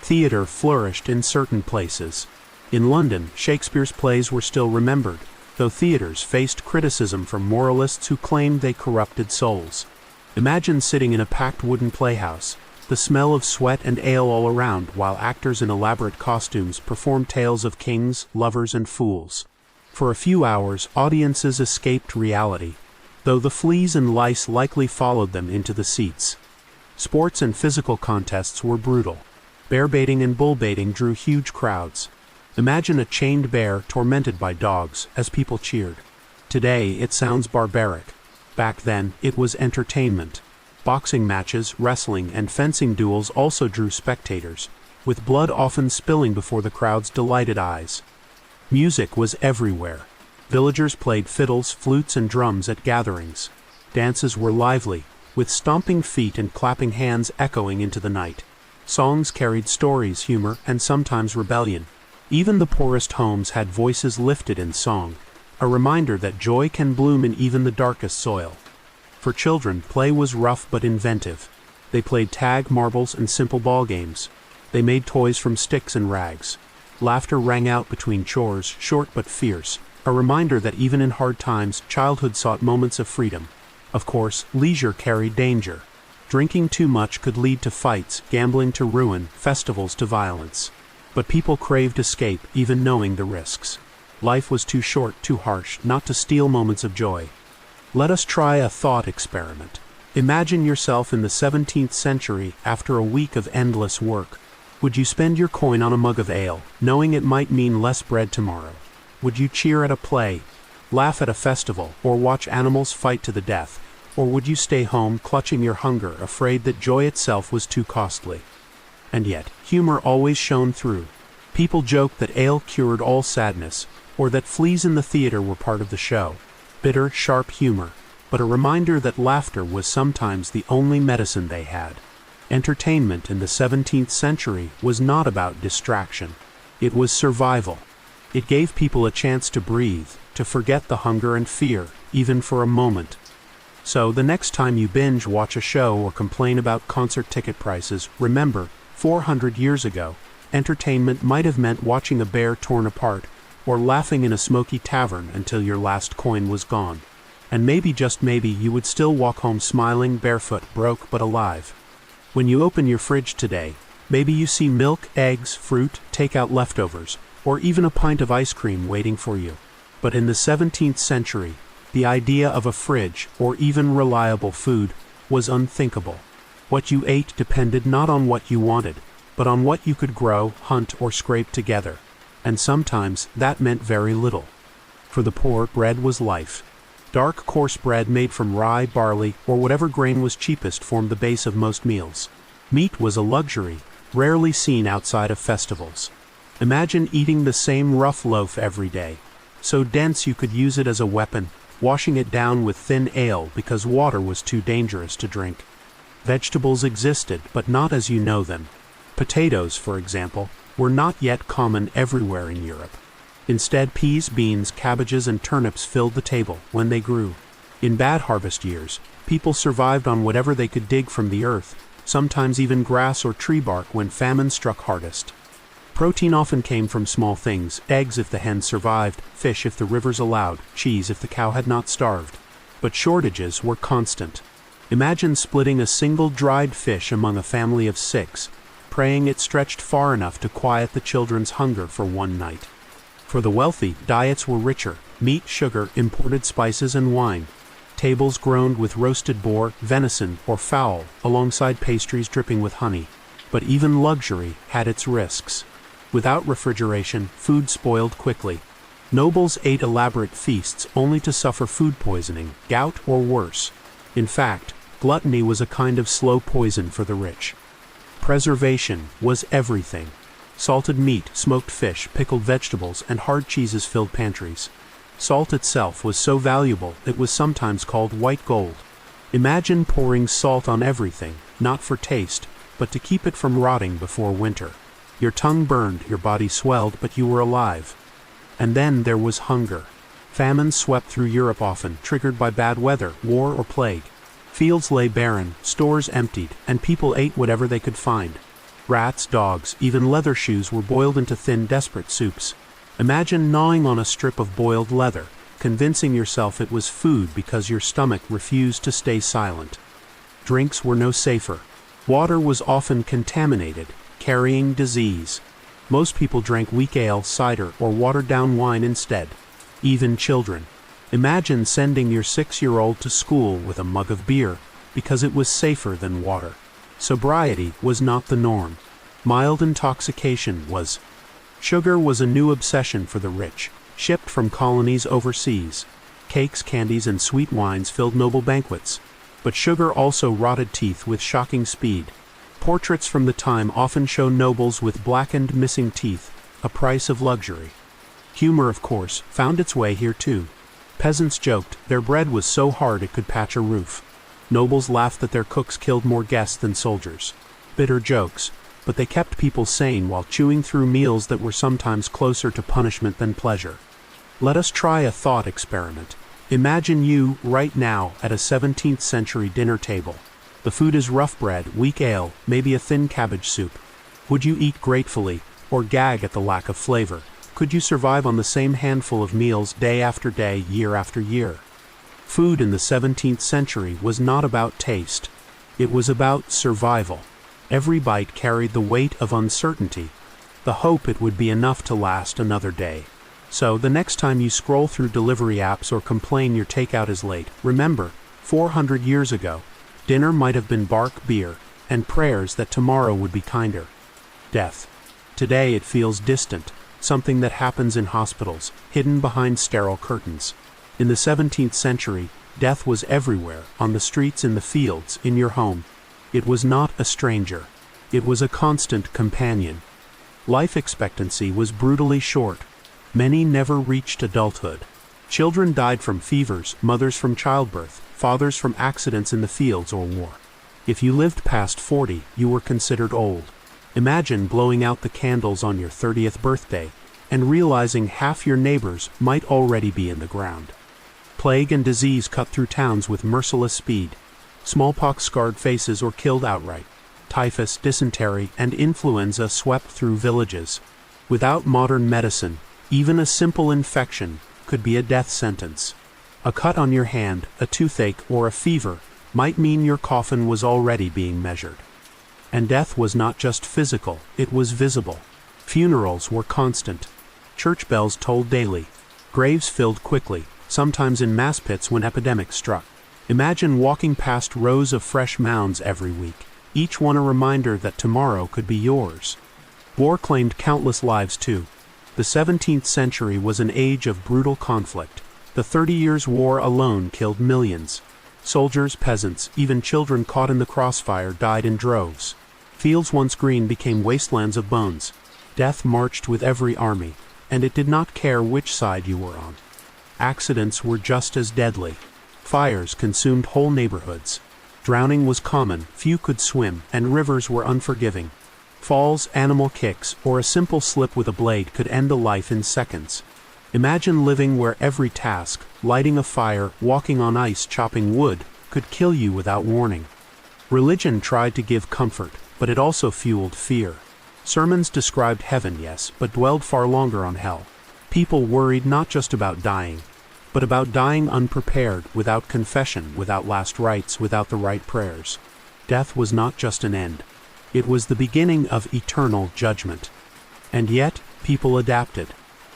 Theater flourished in certain places. In London, Shakespeare's plays were still remembered, though theaters faced criticism from moralists who claimed they corrupted souls. Imagine sitting in a packed wooden playhouse, the smell of sweat and ale all around, while actors in elaborate costumes performed tales of kings, lovers, and fools. For a few hours, audiences escaped reality, though the fleas and lice likely followed them into the seats. Sports and physical contests were brutal. Bear baiting and bull baiting drew huge crowds. Imagine a chained bear tormented by dogs as people cheered. Today, it sounds barbaric. Back then, it was entertainment. Boxing matches, wrestling, and fencing duels also drew spectators, with blood often spilling before the crowd's delighted eyes. Music was everywhere. Villagers played fiddles, flutes, and drums at gatherings. Dances were lively, with stomping feet and clapping hands echoing into the night. Songs carried stories, humor, and sometimes rebellion. Even the poorest homes had voices lifted in song, a reminder that joy can bloom in even the darkest soil. For children, play was rough but inventive. They played tag, marbles, and simple ball games. They made toys from sticks and rags. Laughter rang out between chores, short but fierce, a reminder that even in hard times, childhood sought moments of freedom. Of course, leisure carried danger. Drinking too much could lead to fights, gambling to ruin, festivals to violence. But people craved escape, even knowing the risks. Life was too short, too harsh, not to steal moments of joy. Let us try a thought experiment. Imagine yourself in the 17th century after a week of endless work. Would you spend your coin on a mug of ale, knowing it might mean less bread tomorrow? Would you cheer at a play, laugh at a festival, or watch animals fight to the death? Or would you stay home, clutching your hunger, afraid that joy itself was too costly? And yet, humor always shone through. People joked that ale cured all sadness, or that fleas in the theater were part of the show. Bitter, sharp humor, but a reminder that laughter was sometimes the only medicine they had. Entertainment in the 17th century was not about distraction. It was survival. It gave people a chance to breathe, to forget the hunger and fear, even for a moment. So the next time you binge watch a show or complain about concert ticket prices, remember, 400 years ago, entertainment might have meant watching a bear torn apart, or laughing in a smoky tavern until your last coin was gone. And maybe, just maybe, you would still walk home smiling, barefoot, broke but alive. When you open your fridge today, maybe you see milk, eggs, fruit, takeout leftovers, or even a pint of ice cream waiting for you. But in the 17th century, the idea of a fridge, or even reliable food, was unthinkable. What you ate depended not on what you wanted, but on what you could grow, hunt, or scrape together. and sometimes that meant very little. For the poor, bread was life. Dark, coarse bread made from rye, barley, or whatever grain was cheapest formed the base of most meals. Meat was a luxury, rarely seen outside of festivals. Imagine eating the same rough loaf every day, so dense you could use it as a weapon, washing it down with thin ale because water was too dangerous to drink. Vegetables existed, but not as you know them. Potatoes, for example, were not yet common everywhere in Europe. Instead, peas, beans, cabbages, and turnips filled the table when they grew. In bad harvest years, people survived on whatever they could dig from the earth, sometimes even grass or tree bark when famine struck hardest. Protein often came from small things: eggs if the hens survived, fish if the rivers allowed, cheese if the cow had not starved. But shortages were constant. Imagine splitting a single dried fish among a family of 6, praying it stretched far enough to quiet the children's hunger for one night. For the wealthy, diets were richer: meat, sugar, imported spices, and wine. Tables groaned with roasted boar, venison, or fowl, alongside pastries dripping with honey. But even luxury had its risks. Without refrigeration, food spoiled quickly. Nobles ate elaborate feasts only to suffer food poisoning, gout, or worse. In fact, gluttony was a kind of slow poison for the rich. Preservation was everything. Salted meat, smoked fish, pickled vegetables, and hard cheeses filled pantries. Salt itself was so valuable it was sometimes called white gold. Imagine pouring salt on everything, not for taste, but to keep it from rotting before winter. Your tongue burned, your body swelled, but you were alive. And then there was hunger. Famine swept through Europe often, triggered by bad weather, war, or plague. Fields lay barren, stores emptied, and people ate whatever they could find. Rats, dogs, even leather shoes were boiled into thin, desperate soups. Imagine gnawing on a strip of boiled leather, convincing yourself it was food because your stomach refused to stay silent. Drinks were no safer. Water was often contaminated, carrying disease. Most people drank weak ale, cider, or watered-down wine instead. Even children. Imagine sending your 6-year-old to school with a mug of beer because it was safer than water. Sobriety was not the norm. Mild intoxication was. Sugar was a new obsession for the rich, shipped from colonies overseas. Cakes, candies, and sweet wines filled noble banquets. But sugar also rotted teeth with shocking speed. Portraits from the time often show nobles with blackened, missing teeth, a price of luxury. Humor, of course, found its way here too. Peasants joked their bread was so hard it could patch a roof. Nobles laughed that their cooks killed more guests than soldiers. Bitter jokes, but they kept people sane while chewing through meals that were sometimes closer to punishment than pleasure. Let us try a thought experiment. Imagine you, right now, at a 17th century dinner table. The food is rough bread, weak ale, maybe a thin cabbage soup. Would you eat gratefully, or gag at the lack of flavor? Could you survive on the same handful of meals day after day, year after year? Food in the 17th century was not about taste. It was about survival. Every bite carried the weight of uncertainty, the hope it would be enough to last another day. So, the next time you scroll through delivery apps or complain your takeout is late, remember, 400 years ago, dinner might have been bark beer, and prayers that tomorrow would be kinder. Death. Today it feels distant, something that happens in hospitals, hidden behind sterile curtains. In the 17th century, death was everywhere, on the streets, in the fields, in your home. It was not a stranger. It was a constant companion. Life expectancy was brutally short. Many never reached adulthood. Children died from fevers, mothers from childbirth, fathers from accidents in the fields or war. If you lived past 40, you were considered old. Imagine blowing out the candles on your 30th birthday and realizing half your neighbors might already be in the ground. Plague and disease cut through towns with merciless speed. Smallpox scarred faces or killed outright. Typhus, dysentery, and influenza swept through villages. Without modern medicine, even a simple infection could be a death sentence. A cut on your hand, a toothache, or a fever might mean your coffin was already being measured. And death was not just physical, it was visible. Funerals were constant. Church bells tolled daily. Graves filled quickly, sometimes in mass pits when epidemics struck. Imagine walking past rows of fresh mounds every week, each one a reminder that tomorrow could be yours. War claimed countless lives too. The 17th century was an age of brutal conflict. The 30 Years' War alone killed millions. Soldiers, peasants, even children caught in the crossfire died in droves. Fields once green became wastelands of bones. Death marched with every army, and it did not care which side you were on. Accidents were just as deadly. Fires consumed whole neighborhoods. Drowning was common, few could swim, and rivers were unforgiving. Falls, animal kicks, or a simple slip with a blade could end a life in seconds. Imagine living where every task, lighting a fire, walking on ice, chopping wood, could kill you without warning. Religion tried to give comfort, but it also fueled fear. Sermons described heaven, yes, but dwelled far longer on hell. People worried not just about dying, but about dying unprepared, without confession, without last rites, without the right prayers. Death was not just an end. It was the beginning of eternal judgment. And yet, people adapted.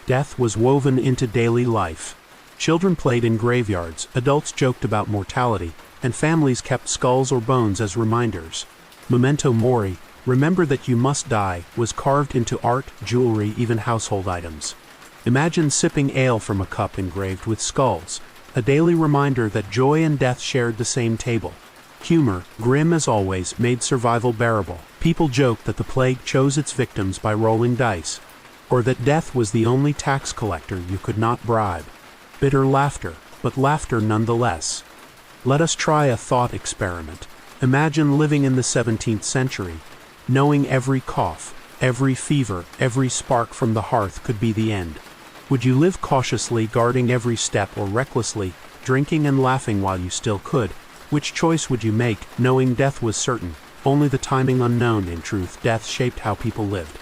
Death was woven into daily life. Children played in graveyards, adults joked about mortality, and families kept skulls or bones as reminders. Memento mori, remember that you must die, was carved into art, jewelry, even household items. Imagine sipping ale from a cup engraved with skulls, a daily reminder that joy and death shared the same table. Humor, grim as always, made survival bearable. People joked that the plague chose its victims by rolling dice, or that death was the only tax collector you could not bribe. Bitter laughter, but laughter nonetheless. Let us try a thought experiment. Imagine living in the 17th century, knowing every cough, every fever, every spark from the hearth could be the end. Would you live cautiously, guarding every step, or recklessly, drinking and laughing while you still could? Which choice would you make, knowing death was certain, only the timing unknown? In truth, death shaped how people lived.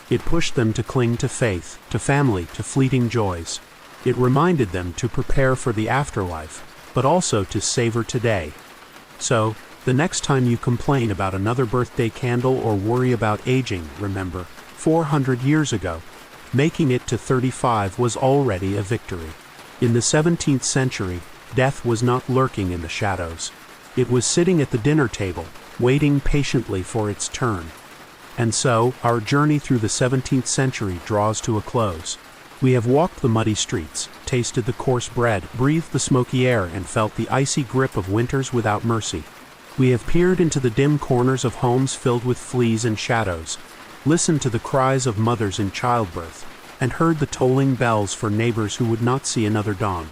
It pushed them to cling to faith, to family, to fleeting joys. It reminded them to prepare for the afterlife, but also to savor today. So, the next time you complain about another birthday candle or worry about aging, remember, 400 years ago, making it to 35 was already a victory. In the 17th century, death was not lurking in the shadows. It was sitting at the dinner table, waiting patiently for its turn. And so, our journey through the 17th century draws to a close. We have walked the muddy streets, tasted the coarse bread, breathed the smoky air, and felt the icy grip of winters without mercy. We have peered into the dim corners of homes filled with fleas and shadows, listened to the cries of mothers in childbirth, and heard the tolling bells for neighbors who would not see another dawn.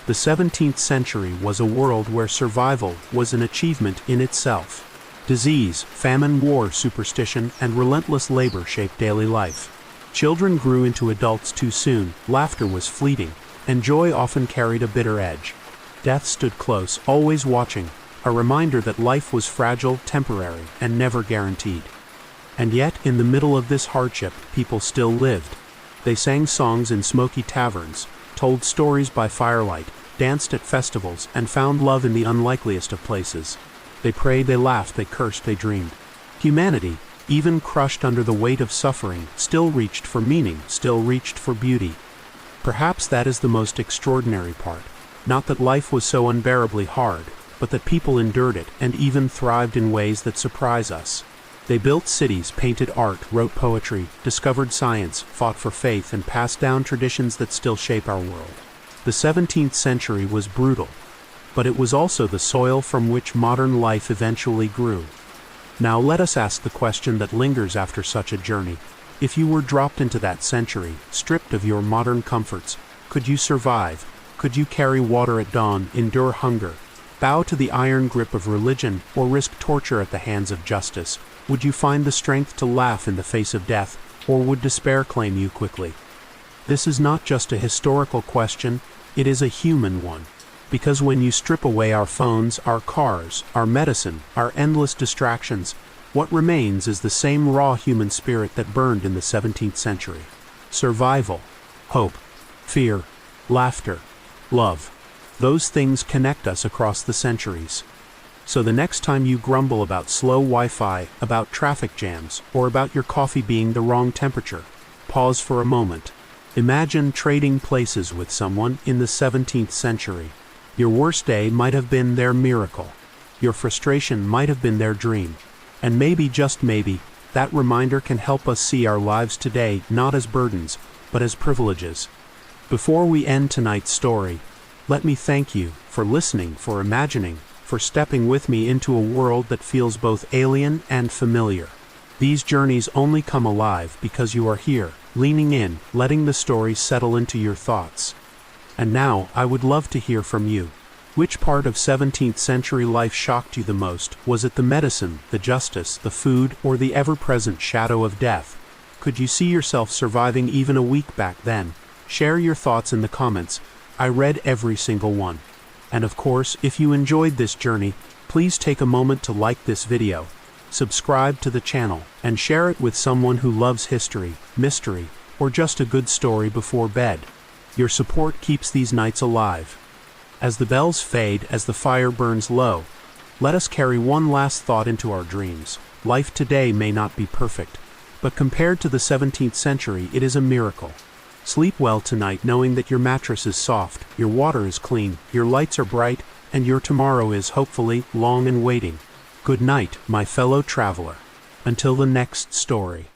The 17th century was a world where survival was an achievement in itself. Disease, famine, war, superstition, and relentless labor shaped daily life. Children grew into adults too soon, laughter was fleeting, and joy often carried a bitter edge. Death stood close, always watching, a reminder that life was fragile, temporary, and never guaranteed. And yet, in the middle of this hardship, people still lived. They sang songs in smoky taverns, told stories by firelight, danced at festivals, and found love in the unlikeliest of places. They prayed, they laughed, they cursed, they dreamed. Humanity, even crushed under the weight of suffering, still reached for meaning, still reached for beauty. Perhaps that is the most extraordinary part. Not that life was so unbearably hard, but that people endured it and even thrived in ways that surprise us. They built cities, painted art, wrote poetry, discovered science, fought for faith, and passed down traditions that still shape our world. The 17th century was brutal, but it was also the soil from which modern life eventually grew. Now let us ask the question that lingers after such a journey. If you were dropped into that century, stripped of your modern comforts, could you survive? Could you carry water at dawn, endure hunger, bow to the iron grip of religion, or risk torture at the hands of justice? Would you find the strength to laugh in the face of death, or would despair claim you quickly? This is not just a historical question, it is a human one. Because when you strip away our phones, our cars, our medicine, our endless distractions, what remains is the same raw human spirit that burned in the 17th century. Survival, hope, fear, laughter, love. Those things connect us across the centuries. So the next time you grumble about slow Wi-Fi, about traffic jams, or about your coffee being the wrong temperature, pause for a moment. Imagine trading places with someone in the 17th century. Your worst day might have been their miracle. Your frustration might have been their dream. And maybe, just maybe, that reminder can help us see our lives today not as burdens, but as privileges. Before we end tonight's story, let me thank you for listening, for imagining, for stepping with me into a world that feels both alien and familiar. These journeys only come alive because you are here, leaning in, letting the story settle into your thoughts. And now, I would love to hear from you. Which part of 17th century life shocked you the most? Was it the medicine, the justice, the food, or the ever-present shadow of death? Could you see yourself surviving even a week back then? Share your thoughts in the comments. I read every single one. And of course, if you enjoyed this journey, please take a moment to like this video, subscribe to the channel, and share it with someone who loves history, mystery, or just a good story before bed. Your support keeps these nights alive. As the bells fade, as the fire burns low, let us carry one last thought into our dreams. Life today may not be perfect, but compared to the 17th century, it is a miracle. Sleep well tonight knowing that your mattress is soft, your water is clean, your lights are bright, and your tomorrow is, hopefully, long and waiting. Good night, my fellow traveler. Until the next story.